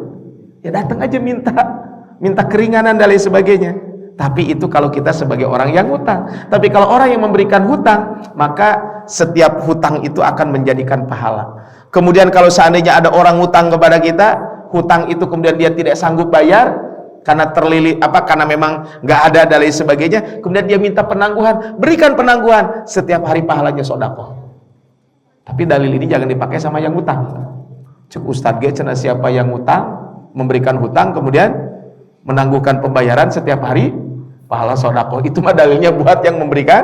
Speaker 2: ya datang aja minta keringanan dan lain sebagainya. Tapi itu kalau kita sebagai orang yang hutang. Tapi kalau orang yang memberikan hutang, maka setiap hutang itu akan menjadikan pahala. Kemudian kalau seandainya ada orang hutang kepada kita, hutang itu kemudian dia tidak sanggup bayar karena karena memang nggak ada dan lain sebagainya, kemudian dia minta penangguhan, berikan penangguhan, setiap hari pahalanya sedekah. Tapi dalil ini jangan dipakai sama yang hutang. Cek Ustadz cenah siapa yang hutang, memberikan hutang kemudian menangguhkan pembayaran setiap hari pahala sedekah, itu mah dalilnya buat yang memberikan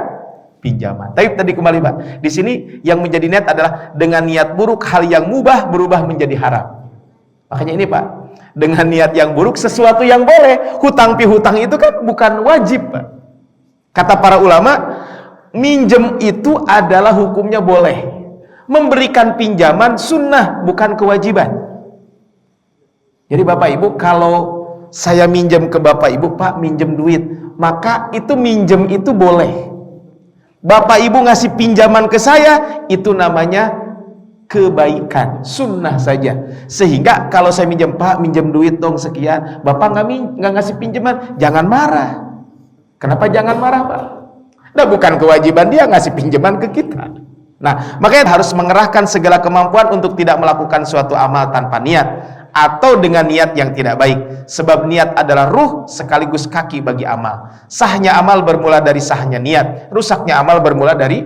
Speaker 2: pinjaman. Tapi tadi kembali Pak, di sini yang menjadi niat adalah dengan niat buruk hal yang mubah berubah menjadi haram. Makanya ini Pak, dengan niat yang buruk sesuatu yang boleh, hutang piutang itu kan bukan wajib Pak. Kata para ulama, minjem itu adalah hukumnya boleh. Memberikan pinjaman sunnah bukan kewajiban. Jadi Bapak Ibu, kalau saya minjem ke Bapak Ibu, Pak minjem duit, maka itu minjem itu boleh. Bapak Ibu ngasih pinjaman ke saya, itu namanya kebaikan, sunnah saja. Sehingga kalau saya minjem, Pak minjem duit dong sekian, Bapak nggak ngasih pinjaman, jangan marah. Kenapa jangan marah Pak? Nah bukan kewajiban dia ngasih pinjaman ke kita. Nah makanya harus mengerahkan segala kemampuan untuk tidak melakukan suatu amal tanpa niat, atau dengan niat yang tidak baik. Sebab niat adalah ruh sekaligus kaki bagi amal. Sahnya amal bermula dari sahnya niat, rusaknya amal bermula dari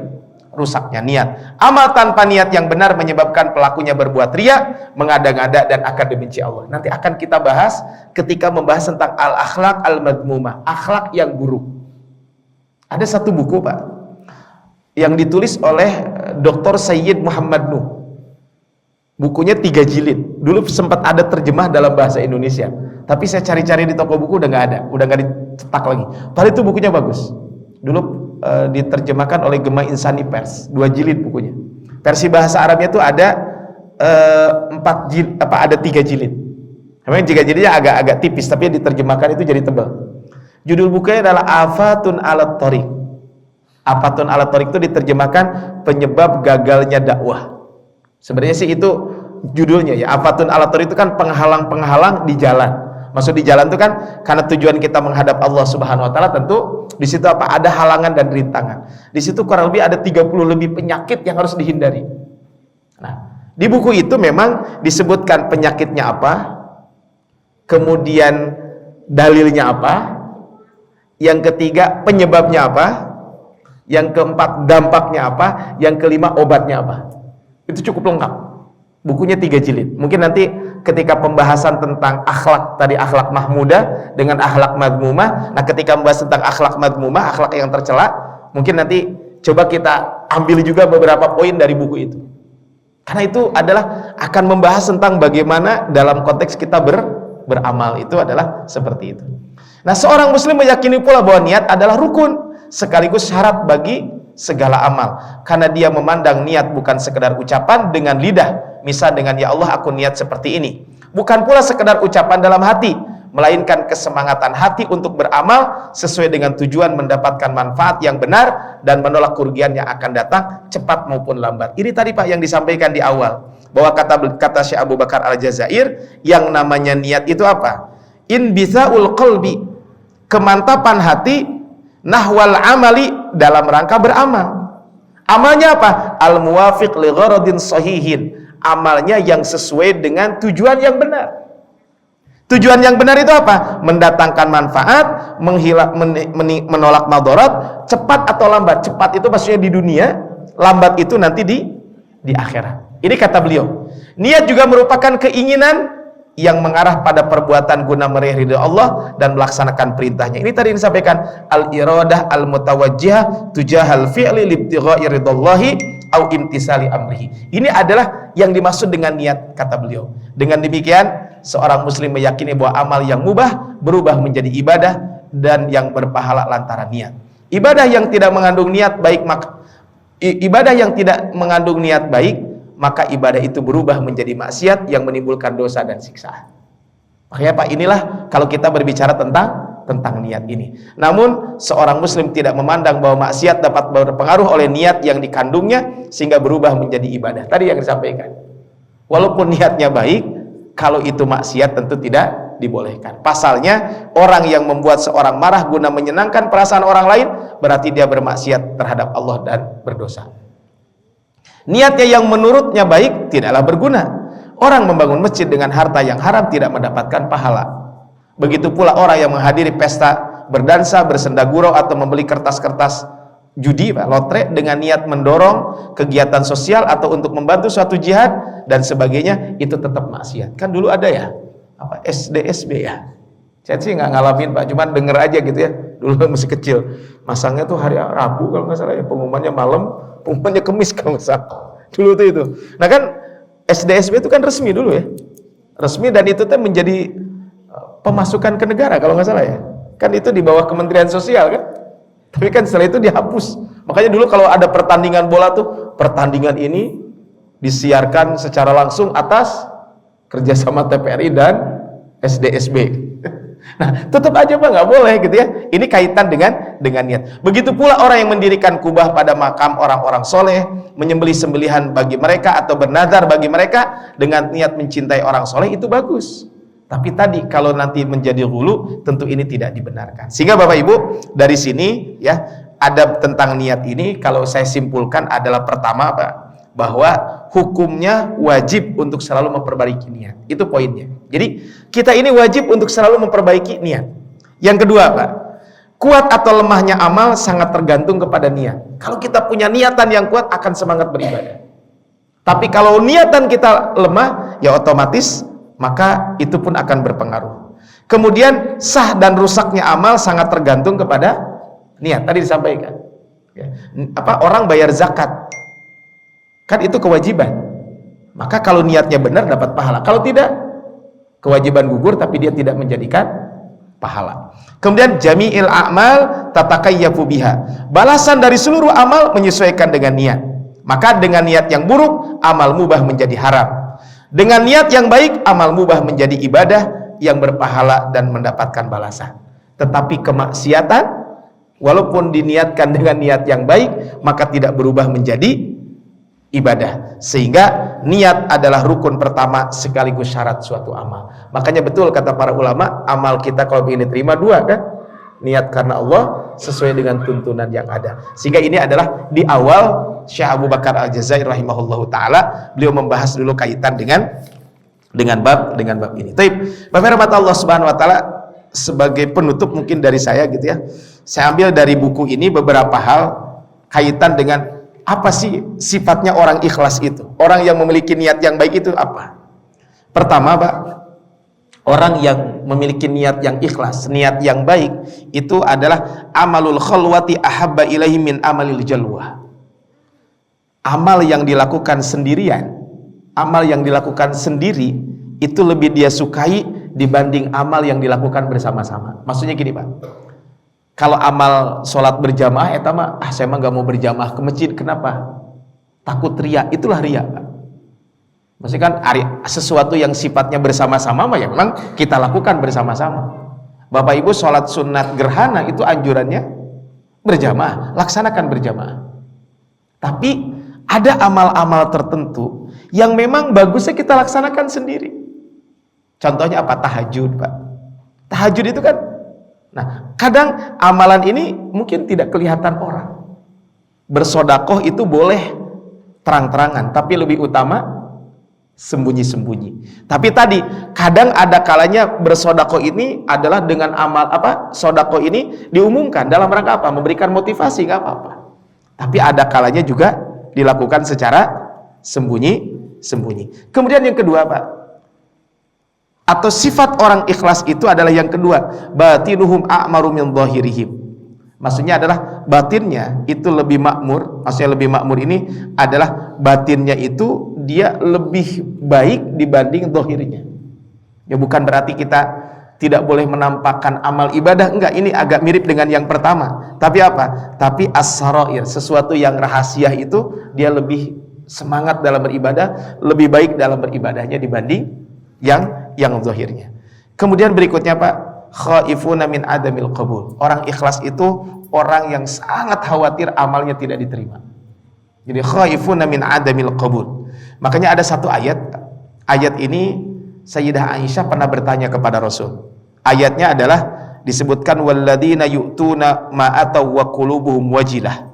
Speaker 2: rusaknya niat. Amal tanpa niat yang benar menyebabkan pelakunya berbuat riya, mengada-ngada, dan akan dibenci Allah. Nanti akan kita bahas ketika membahas tentang al-akhlaq al-madmumah, akhlak yang buruk. Ada satu buku Pak yang ditulis oleh Dr. Sayyid Muhammad Nuh. Bukunya 3 jilid. Dulu sempat ada terjemah dalam bahasa Indonesia, tapi saya cari-cari di toko buku udah nggak ada, udah nggak dicetak lagi. Padahal itu bukunya bagus. Dulu diterjemahkan oleh Gema Insani Pers, 2 jilid bukunya. Versi bahasa Arabnya itu ada 4 jilid, ada 3 jilid. Memang 3 jilidnya agak tipis, tapi diterjemahkan itu jadi tebal. Judul bukunya adalah Afatun alat Thoriq. Afatun alat Thoriq itu diterjemahkan penyebab gagalnya dakwah. Sebenarnya sih itu judulnya ya. Afatun alat Thoriq itu kan penghalang-penghalang di jalan. Maksud di jalan itu kan karena tujuan kita menghadap Allah Subhanahu wa taala, tentu di situ apa? Ada halangan dan rintangan. Di situ kurang lebih ada 30 lebih penyakit yang harus dihindari. Nah, di buku itu memang disebutkan penyakitnya apa, kemudian dalilnya apa, yang ketiga penyebabnya apa, yang keempat dampaknya apa, yang kelima obatnya apa. Itu cukup lengkap. Bukunya 3 jilid. Mungkin nanti ketika pembahasan tentang akhlak, tadi akhlak mahmudah dengan akhlak madmumah, nah ketika membahas tentang akhlak madmumah, akhlak yang tercela, mungkin nanti coba kita ambil juga beberapa poin dari buku itu. Karena itu adalah akan membahas tentang bagaimana dalam konteks kita beramal, itu adalah seperti itu. Nah, seorang muslim meyakini pula bahwa niat adalah rukun sekaligus syarat bagi segala amal, karena dia memandang niat bukan sekedar ucapan dengan lidah, misal dengan ya Allah aku niat seperti ini, bukan pula sekedar ucapan dalam hati, melainkan kesemangatan hati untuk beramal sesuai dengan tujuan mendapatkan manfaat yang benar dan menolak kerugian yang akan datang cepat maupun lambat. Ini tadi Pak yang disampaikan di awal, bahwa kata Syekh Abu Bakar Al-Jazair, yang namanya niat itu apa? Inbithaul qalbi, kemantapan hati, nahwal amali, dalam rangka beramal. Amalnya apa? Al-muwafiq li gharadin sahihin, amalnya yang sesuai dengan tujuan yang benar. Tujuan yang benar itu apa? Mendatangkan manfaat, menolak madarat, cepat atau lambat. Cepat itu maksudnya di dunia, lambat itu nanti di akhirat. Ini kata beliau. Niat juga merupakan keinginan yang mengarah pada perbuatan guna meraih ridha Allah dan melaksanakan perintahnya. Ini tadi disampaikan, al-iradah al-mutawajjihah tujahal fi'li libtigha'i ridallahi au imtisali amrihi. Ini adalah yang dimaksud dengan niat, kata beliau. Dengan demikian, seorang muslim meyakini bahwa amal yang mubah berubah menjadi ibadah dan yang berpahala lantaran niat. Ibadah yang tidak mengandung niat baik, maka ibadah itu berubah menjadi maksiat yang menimbulkan dosa dan siksaan. Makanya Pak, inilah kalau kita berbicara tentang niat ini. Namun seorang muslim tidak memandang bahwa maksiat dapat berpengaruh oleh niat yang dikandungnya sehingga berubah menjadi ibadah. Tadi yang disampaikan, walaupun niatnya baik, kalau itu maksiat tentu tidak dibolehkan. Pasalnya, orang yang membuat seorang marah guna menyenangkan perasaan orang lain, berarti dia bermaksiat terhadap Allah dan berdosa. Niatnya yang menurutnya baik tidaklah berguna. Orang membangun masjid dengan harta yang haram tidak mendapatkan pahala. Begitu pula orang yang menghadiri pesta berdansa, bersenda gurau, atau membeli kertas-kertas judi, lotre, dengan niat mendorong kegiatan sosial atau untuk membantu suatu jihad dan sebagainya, itu tetap maksiat. Kan dulu ada ya, SDSB ya. Saya sih nggak ngalamin Pak, cuman denger aja gitu ya. dulu masih kecil. Masangnya tuh hari Rabu kalau nggak salah ya, pengumumannya malam, pengumumannya Kamis kalau nggak salah. Dulu tuh itu. Nah kan SDSB itu kan resmi dulu ya. Resmi dan itu tuh menjadi pemasukan ke negara kalau nggak salah ya. Kan itu di bawah Kementerian Sosial kan. Tapi kan setelah itu dihapus. Makanya dulu kalau ada pertandingan bola tuh, pertandingan ini disiarkan secara langsung atas kerjasama TPRI dan SDSB. Nah, tetap aja Pak nggak boleh gitu ya. Ini kaitan dengan niat. Begitu pula orang yang mendirikan kubah pada makam orang-orang soleh, menyembelih sembelihan bagi mereka atau bernazar bagi mereka dengan niat mencintai orang soleh, itu bagus. Tapi tadi kalau nanti menjadi hulu, tentu ini tidak dibenarkan. Sehingga Bapak Ibu dari sini ya ada tentang niat ini. Kalau saya simpulkan adalah pertama Pak, bahwa hukumnya wajib untuk selalu memperbaiki niat. Itu poinnya. Jadi kita ini wajib untuk selalu memperbaiki niat. Yang kedua Pak, kuat atau lemahnya amal sangat tergantung kepada niat. Kalau kita punya niatan yang kuat, akan semangat beribadah. Tapi kalau niatan kita lemah, ya otomatis maka itu pun akan berpengaruh. Kemudian sah dan rusaknya amal sangat tergantung kepada niat. Tadi disampaikan ya, orang bayar zakat kan itu kewajiban, maka kalau niatnya benar dapat pahala, kalau tidak kewajiban gugur tapi dia tidak menjadikan pahala. Kemudian jami'il a'mal tatakayyafu biha, balasan dari seluruh amal menyesuaikan dengan niat. Maka dengan niat yang buruk amal mubah menjadi haram, dengan niat yang baik amal mubah menjadi ibadah yang berpahala dan mendapatkan balasan. Tetapi kemaksiatan walaupun diniatkan dengan niat yang baik maka tidak berubah menjadi ibadah, sehingga niat adalah rukun pertama sekaligus syarat suatu amal. Makanya betul kata para ulama, amal kita kalau ingin diterima dua kan, niat karena Allah sesuai dengan tuntunan yang ada. Sehingga ini adalah di awal Syekh Abu Bakar Al-Jazair rahimahullahu taala, beliau membahas dulu kaitan dengan bab ini. Taib, Bapak rahmat Allah Subhanahu wa taala, sebagai penutup mungkin dari saya gitu ya. Saya ambil dari buku ini beberapa hal kaitan dengan apa sih sifatnya orang ikhlas itu? Orang yang memiliki niat yang baik itu apa? Pertama Pak, orang yang memiliki niat yang ikhlas, niat yang baik itu adalah amalul khalwati ahabba ilaihi min amalil jalwah. Amal yang dilakukan sendirian, amal yang dilakukan sendiri itu lebih dia sukai dibanding amal yang dilakukan bersama-sama. Maksudnya gini Pak, kalau amal sholat berjamaah, saya mah nggak mau berjamaah ke masjid. Kenapa? Takut ria. Itulah ria Pak. Maksudnya kan sesuatu yang sifatnya bersama-sama ya memang kita lakukan bersama-sama. Bapak Ibu sholat sunat gerhana itu anjurannya berjamaah, laksanakan berjamaah. Tapi ada amal-amal tertentu yang memang bagusnya kita laksanakan sendiri. Contohnya apa? Tahajud Pak. Tahajud itu kan, nah kadang amalan ini mungkin tidak kelihatan orang. Bersodakoh itu boleh terang-terangan, tapi lebih utama sembunyi-sembunyi. Tapi tadi kadang ada kalanya bersodakoh ini adalah dengan amal sodakoh ini diumumkan dalam rangka apa? Memberikan motivasi, nggak apa-apa. Tapi ada kalanya juga dilakukan secara sembunyi-sembunyi. Kemudian yang kedua Pak, atau sifat orang ikhlas itu adalah yang kedua, batinuhum a'maru min dhahirihim. Maksudnya adalah batinnya itu lebih makmur. Maksudnya lebih makmur ini adalah batinnya itu dia lebih baik dibanding dhahirnya. Ya bukan berarti kita tidak boleh menampakkan amal ibadah, enggak, ini agak mirip dengan yang pertama. Tapi apa? Tapi as-sarair, sesuatu yang rahasia itu dia lebih semangat dalam beribadah, lebih baik dalam beribadahnya dibanding yang zahirnya. Kemudian berikutnya Pak, khaifuna min adamil qabul. Orang ikhlas itu orang yang sangat khawatir amalnya tidak diterima. Jadi khaifuna min adamil qabul. Makanya ada satu ayat ini Sayyidah Aisyah pernah bertanya kepada Rasul. Ayatnya adalah disebutkan walladzina yu'tuna ma ataw wa qulubuhum wajilah.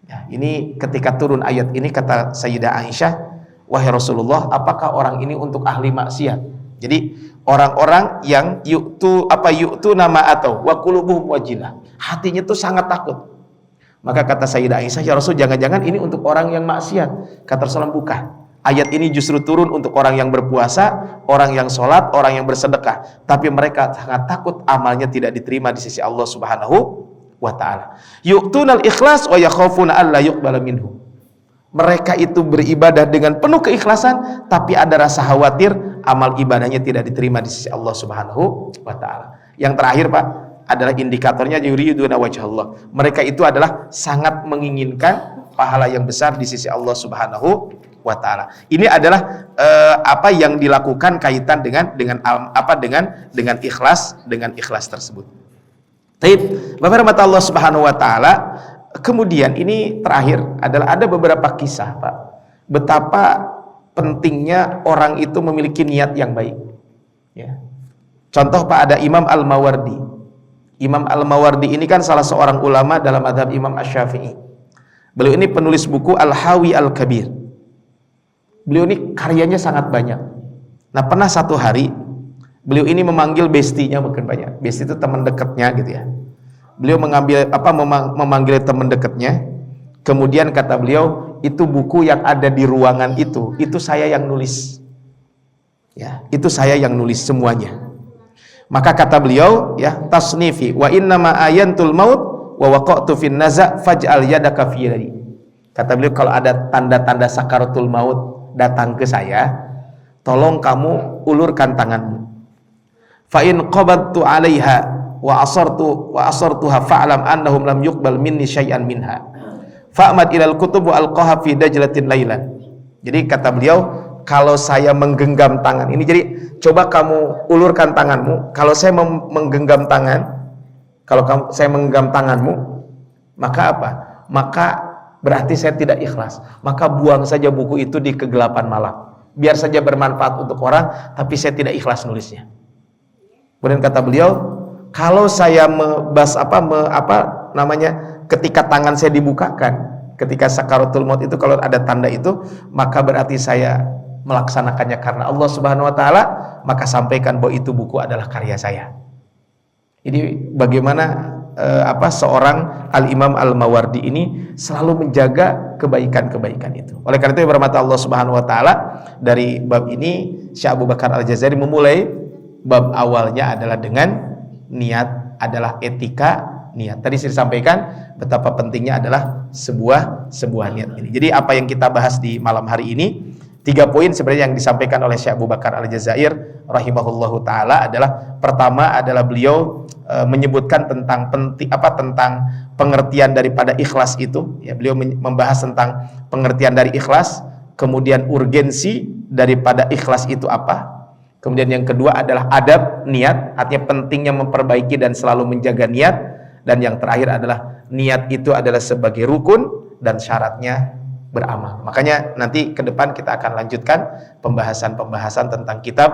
Speaker 2: Ya, ini ketika turun ayat ini kata Sayyidah Aisyah, wahai Rasulullah, apakah orang ini untuk ahli maksiat? Jadi orang-orang yang yu'tuna ma ataw wa qulubuhum wajilah, hatinya tuh sangat takut. Maka kata Sayyidah Aisyah, ya Rasul, jangan-jangan ini untuk orang yang maksiat? Kata Rasulullah, bukan. Ayat ini justru turun untuk orang yang berpuasa, orang yang sholat, orang yang bersedekah. Tapi mereka sangat takut amalnya tidak diterima di sisi Allah Subhanahu wa ta'ala. Yu'tunal ikhlas wa yakhafuna alla yuqbala minhu. Mereka itu beribadah dengan penuh keikhlasan, tapi ada rasa khawatir amal ibadahnya tidak diterima di sisi Allah Subhanahu wa ta'ala. Yang terakhir Pak, adalah indikatornya yuriduna wajhallah. Mereka itu adalah sangat menginginkan pahala yang besar di sisi Allah Subhanahu wa ta'ala. Ini adalah apa yang dilakukan kaitan dengan ikhlas tersebut. Baik, Bapak rahmat Allah Subhanahu wa ta'ala. Kemudian ini terakhir adalah ada beberapa kisah Pak, betapa pentingnya orang itu memiliki niat yang baik ya. Contoh Pak, ada Imam Al-Mawardi. Imam Al-Mawardi ini kan salah seorang ulama dalam mazhab Imam Asy-Syafi'i. Beliau ini penulis buku Al-Hawi Al-Kabir. Beliau ini karyanya sangat banyak. Nah, pernah satu hari beliau ini memanggil bestinya, mungkin banyak. Besti itu teman dekatnya gitu ya. Beliau memanggil teman dekatnya. Kemudian kata beliau, itu buku yang ada di ruangan itu saya yang nulis. Ya, itu saya yang nulis semuanya. Maka kata beliau, ya, tasnifi wa innama ayantul maut wa waqa'tu fin naza' faj'al yadaka fi yadi. Kata beliau, kalau ada tanda-tanda sakaratul maut datang ke saya, tolong kamu ulurkan tanganmu. Fa in qabadtu 'alaiha wa asartuha fa'lam annahum lam yuqbal minni syai'an minha. Fa'mad ilal kutub wa alqaha fi dajlatin lailan. Jadi kata beliau, kalau saya menggenggam tangan ini, jadi coba kamu ulurkan tanganmu. Kalau saya menggenggam tangan, saya menggenggam tanganmu, maka apa? Maka berarti saya tidak ikhlas. Maka buang saja buku itu di kegelapan malam. Biar saja bermanfaat untuk orang, tapi saya tidak ikhlas nulisnya. Kemudian kata beliau, kalau saya ketika tangan saya dibukakan, ketika sakaratul maut itu kalau ada tanda itu, maka berarti saya melaksanakannya karena Allah Subhanahu wa ta'ala, maka sampaikan bahwa itu buku adalah karya saya. Jadi bagaimana seorang Al-Imam Al-Mawardi ini selalu menjaga kebaikan-kebaikan itu. Oleh karena itu bermata Allah Subhanahu wa ta'ala, dari bab ini Syekh Abu Bakar Al-Jazairi memulai bab awalnya adalah dengan niat, adalah etika niat. Tadi saya sampaikan betapa pentingnya adalah sebuah niat ini. Jadi apa yang kita bahas di malam hari ini, 3 poin sebenarnya yang disampaikan oleh Syekh Abu Bakar Al-Jazair rahimahullahu taala adalah, pertama adalah beliau menyebutkan tentang pengertian daripada ikhlas itu ya. Beliau membahas tentang pengertian dari ikhlas, kemudian urgensi daripada ikhlas itu apa, kemudian yang kedua adalah adab niat, artinya pentingnya memperbaiki dan selalu menjaga niat, dan yang terakhir adalah niat itu adalah sebagai rukun dan syaratnya beramal. Makanya nanti ke depan kita akan lanjutkan pembahasan tentang kitab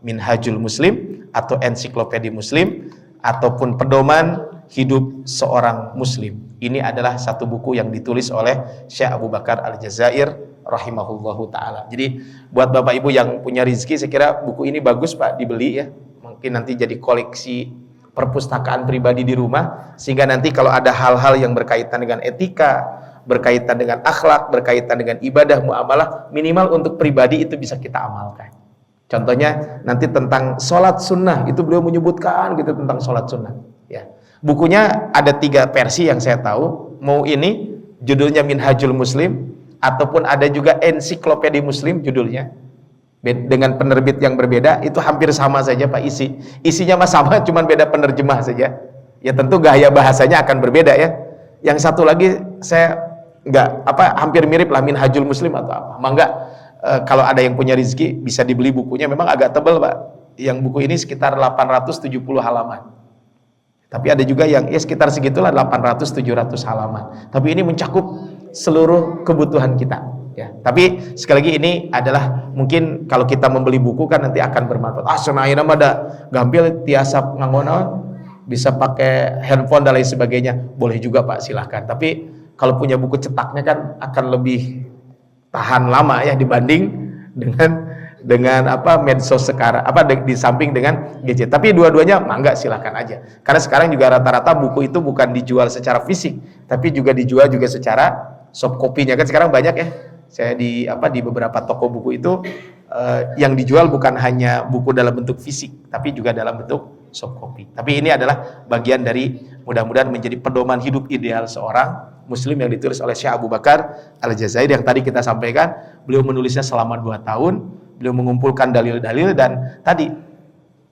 Speaker 2: Minhajul Muslim atau Ensiklopedia Muslim ataupun pedoman hidup seorang muslim. Ini adalah satu buku yang ditulis oleh Syekh Abu Bakar Al-Jazair rahimahullahu taala. Jadi buat Bapak Ibu yang punya rezeki, saya kira buku ini bagus Pak dibeli ya. Mungkin nanti jadi koleksi perpustakaan pribadi di rumah, sehingga nanti kalau ada hal-hal yang berkaitan dengan etika, berkaitan dengan akhlak, berkaitan dengan ibadah, muamalah, minimal untuk pribadi itu bisa kita amalkan. Contohnya nanti tentang sholat sunnah, itu beliau menyebutkan gitu tentang sholat sunnah ya. Bukunya ada 3 versi yang saya tahu, mau ini judulnya Minhajul Muslim, ataupun ada juga Ensiklopedia Muslim judulnya, dengan penerbit yang berbeda. Itu hampir sama saja Pak, isinya mah sama, cuman beda penerjemah saja ya. Tentu gaya bahasanya akan berbeda ya. Yang satu lagi saya hampir mirip lah, Minhajul Muslim atau apa. Mangga kalau ada yang punya rezeki bisa dibeli bukunya, memang agak tebal Pak. Yang buku ini sekitar 870 halaman. Tapi ada juga yang ya sekitar segitulah, 800-700 halaman. Tapi ini mencakup seluruh kebutuhan kita ya. Tapi sekali lagi ini adalah mungkin kalau kita membeli buku kan nanti akan bermanfaat. Senaina mah da gampil tiasa nganggonaon, bisa pakai handphone dan lain sebagainya. Boleh juga Pak, silahkan. Tapi kalau punya buku cetaknya kan akan lebih tahan lama ya dibanding dengan medsos sekarang, di samping dengan gadget. Tapi dua-duanya mangga silahkan aja. Karena sekarang juga rata-rata buku itu bukan dijual secara fisik, tapi juga dijual juga secara soft copy-nya kan sekarang banyak ya. Saya di beberapa toko buku itu yang dijual bukan hanya buku dalam bentuk fisik, tapi juga dalam bentuk soft copy. Tapi ini adalah bagian dari mudah-mudahan menjadi pedoman hidup ideal seorang muslim yang ditulis oleh Syekh Abu Bakar Al-Jazair yang tadi kita sampaikan. Beliau menulisnya selama 2 tahun, beliau mengumpulkan dalil-dalil dan tadi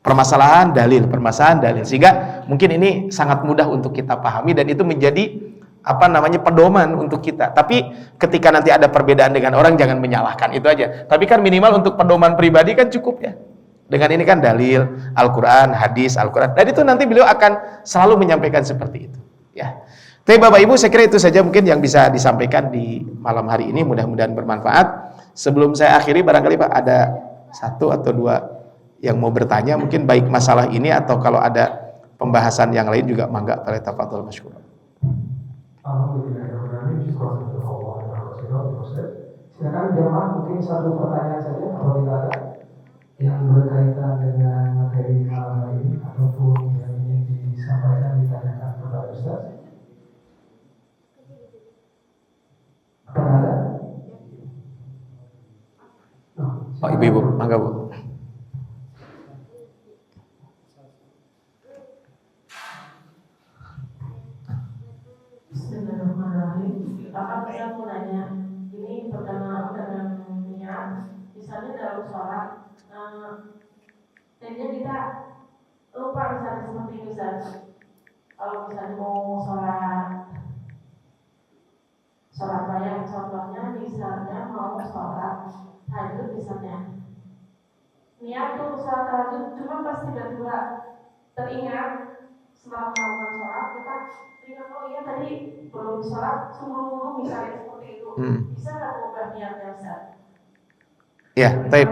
Speaker 2: permasalahan dalil, sehingga mungkin ini sangat mudah untuk kita pahami dan itu menjadi pedoman untuk kita. Tapi ketika nanti ada perbedaan dengan orang, jangan menyalahkan, itu aja. Tapi kan minimal untuk pedoman pribadi kan cukup ya. Dengan ini kan dalil Al-Quran, hadis Al-Quran, dan itu nanti beliau akan selalu menyampaikan seperti itu ya. Tapi Bapak Ibu, saya kira itu saja mungkin yang bisa disampaikan di malam hari ini, mudah-mudahan bermanfaat. Sebelum saya akhiri, barangkali Pak ada 1 atau 2 yang mau bertanya, mungkin baik masalah ini atau kalau ada pembahasan yang lain juga mangga, tafadhol masykuran.
Speaker 3: Silakan jemaah, mungkin 1 pertanyaan saja apabila ada yang berkaitan dengan materi malam hari ini ataupun yang ingin disampaikan, ditanyakan kepada Ustaz. Apakah ada?
Speaker 2: Oh, ibu-ibu, mangga Bu.
Speaker 4: Bismillahirrahmanirrahim. Apa saya mau nanya? Ini pertama dengan niat, misalnya dalam sholat, jadinya kita lupa misalnya seperti itu Ustaz. Kalau misalnya mau sholat bayang, contohnya misalnya mau sholat tahajud misalnya, niat tuh sholat tahajud, cuma pas tiba-tiba teringat setelah melakukan sholat kita ingat, oh iya tadi belum sholat sebelum wudu misalnya seperti itu, bisa nggak mengubah niatnya Ustaz?
Speaker 2: Ya, taib.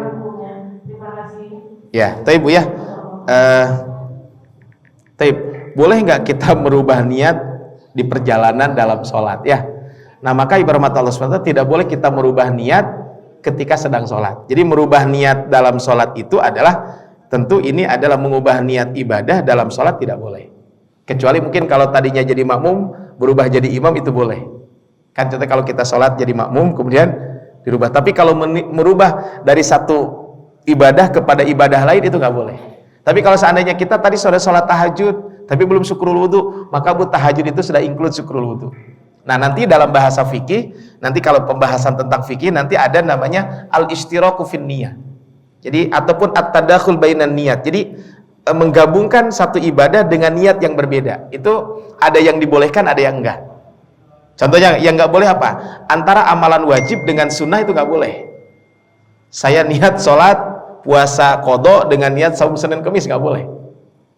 Speaker 4: Terima kasih.
Speaker 2: Ya, taib Bu ya. Taib, boleh nggak kita merubah niat di perjalanan dalam sholat ya? Nah, maka ibarat Allah SWT tidak boleh kita merubah niat ketika sedang sholat. Jadi merubah niat dalam sholat itu adalah, tentu ini adalah mengubah niat ibadah dalam sholat tidak boleh. Kecuali mungkin kalau tadinya jadi makmum, berubah jadi imam itu boleh. Kan contohnya kalau kita sholat jadi makmum, kemudian dirubah. Tapi kalau merubah dari satu ibadah kepada ibadah lain itu nggak boleh. Tapi kalau seandainya kita tadi sudah sholat tahajud, tapi belum syukrul wudu, maka tahajud itu sudah include syukrul wudu. Nah, nanti dalam bahasa fikih, nanti kalau pembahasan tentang fikih, nanti ada namanya al-ishtiraku fin niyah. Jadi, ataupun at-tadakhul bainan niyat. Jadi, menggabungkan satu ibadah dengan niat yang berbeda. Itu ada yang dibolehkan, ada yang enggak. Contohnya, yang enggak boleh apa? Antara amalan wajib dengan sunnah itu enggak boleh. Saya niat sholat, puasa qadha dengan niat saum Senin Kemis, enggak boleh.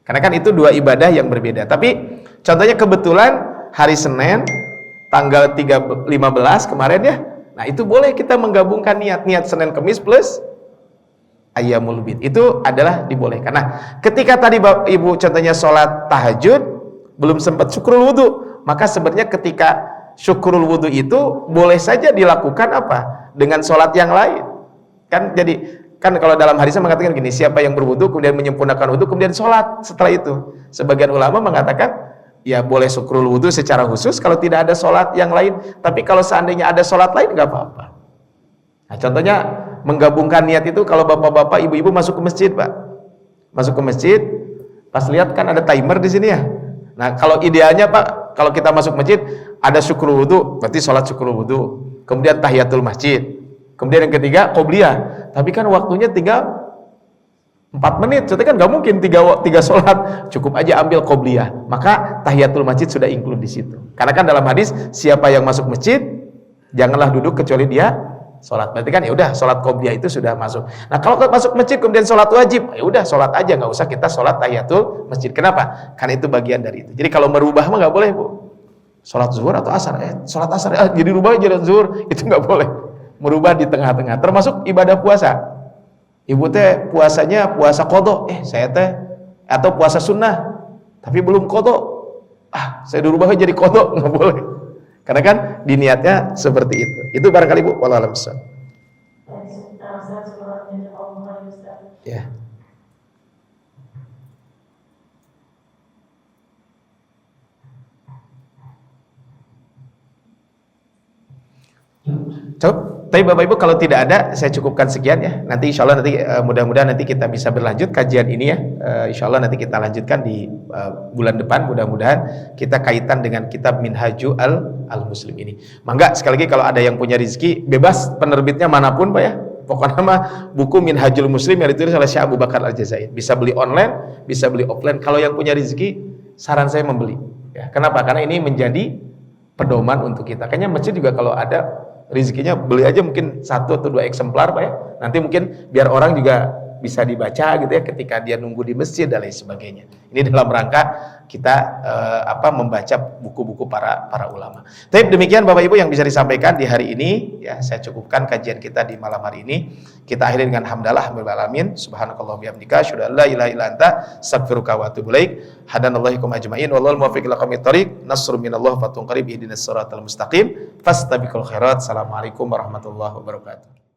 Speaker 2: Karena kan itu 2 ibadah yang berbeda. Tapi, contohnya kebetulan hari Senin, tanggal 15 kemarin ya, nah itu boleh kita menggabungkan niat Senin Kemis plus Ayyamul Bid, itu adalah dibolehkan. Nah, ketika tadi Ibu contohnya sholat tahajud belum sempat syukrul wudu, maka sebenarnya ketika syukrul wudu itu boleh saja dilakukan apa? Dengan sholat yang lain. Kan jadi, kan kalau dalam hadisnya mengatakan gini, siapa yang berwudu kemudian menyempurnakan wudu kemudian sholat setelah itu. Sebagian ulama mengatakan ya boleh syukrul wudu secara khusus kalau tidak ada sholat yang lain. Tapi kalau seandainya ada sholat lain nggak apa-apa. Nah, contohnya menggabungkan niat itu kalau bapak-bapak, ibu-ibu masuk ke masjid, Pak. Masuk ke masjid, pas lihat kan ada timer di sini ya. Nah, kalau idealnya Pak, kalau kita masuk masjid ada syukrul wudu, berarti sholat syukrul wudu. Kemudian tahiyatul masjid. Kemudian yang ketiga qobliyah. Tapi kan waktunya tinggal 4 menit. Jadi kan nggak mungkin tiga sholat. Cukup aja ambil qobliyah. Maka tahiyatul masjid sudah include di situ. Karena kan dalam hadis siapa yang masuk masjid janganlah duduk kecuali dia sholat. Berarti kan ya udah sholat qobliyah itu sudah masuk. Nah, kalau masuk masjid kemudian sholat wajib, ya udah sholat aja, nggak usah kita sholat tahiyatul masjid. Kenapa? Karena itu bagian dari itu. Jadi kalau merubah mah nggak boleh Bu. Sholat zuhur atau asar, sholat asar jadi rubah jadi zuhur, itu nggak boleh. Merubah di tengah-tengah. Termasuk ibadah puasa. Ibu teh puasanya puasa qadha, saya teh atau puasa sunnah, tapi belum qadha. Saya dirubah jadi qadha, nggak boleh. Karena kan diniatnya seperti itu. Itu barangkali Bu, wallahu a'lam bishawab. Ya. Cukup. Tapi Bapak Ibu kalau tidak ada, saya cukupkan sekian ya. Nanti insya Allah nanti mudah-mudahan nanti kita bisa berlanjut kajian ini ya. Insya Allah nanti kita lanjutkan di bulan depan. Mudah-mudahan kita kaitan dengan kitab Minhaju al-Muslim ini. Mangga sekali lagi kalau ada yang punya rezeki, bebas penerbitnya manapun Pak ya. Pokoknya mah buku Minhajul Muslim yang ditulis oleh Syekh Abu Bakar Al-Jazair. Bisa beli online, bisa beli offline. Kalau yang punya rezeki, saran saya membeli. Ya, kenapa? Karena ini menjadi pedoman untuk kita. Kayaknya masjid juga kalau ada rezekinya beli aja mungkin 1 atau 2 eksemplar Pak ya. Nanti mungkin biar orang juga bisa dibaca gitu ya ketika dia nunggu di masjid dan lain sebagainya. Ini dalam rangka kita membaca buku-buku para ulama. Tapi demikian Bapak Ibu yang bisa disampaikan di hari ini ya, saya cukupkan kajian kita di malam hari ini. Kita akhiri dengan hamdalah alamin. Subhanakallah bihamdika asyhadu an la ilaha illa anta astaghfiruka wa atubu ilaik. Hadanallahu ajmain wallahul muwaffiq ila aqwamit thoriq. Nasrun minallah fatun qarib ihdinas siratal mustaqim. Fastabiqul khairat. Assalamualaikum warahmatullahi wabarakatuh.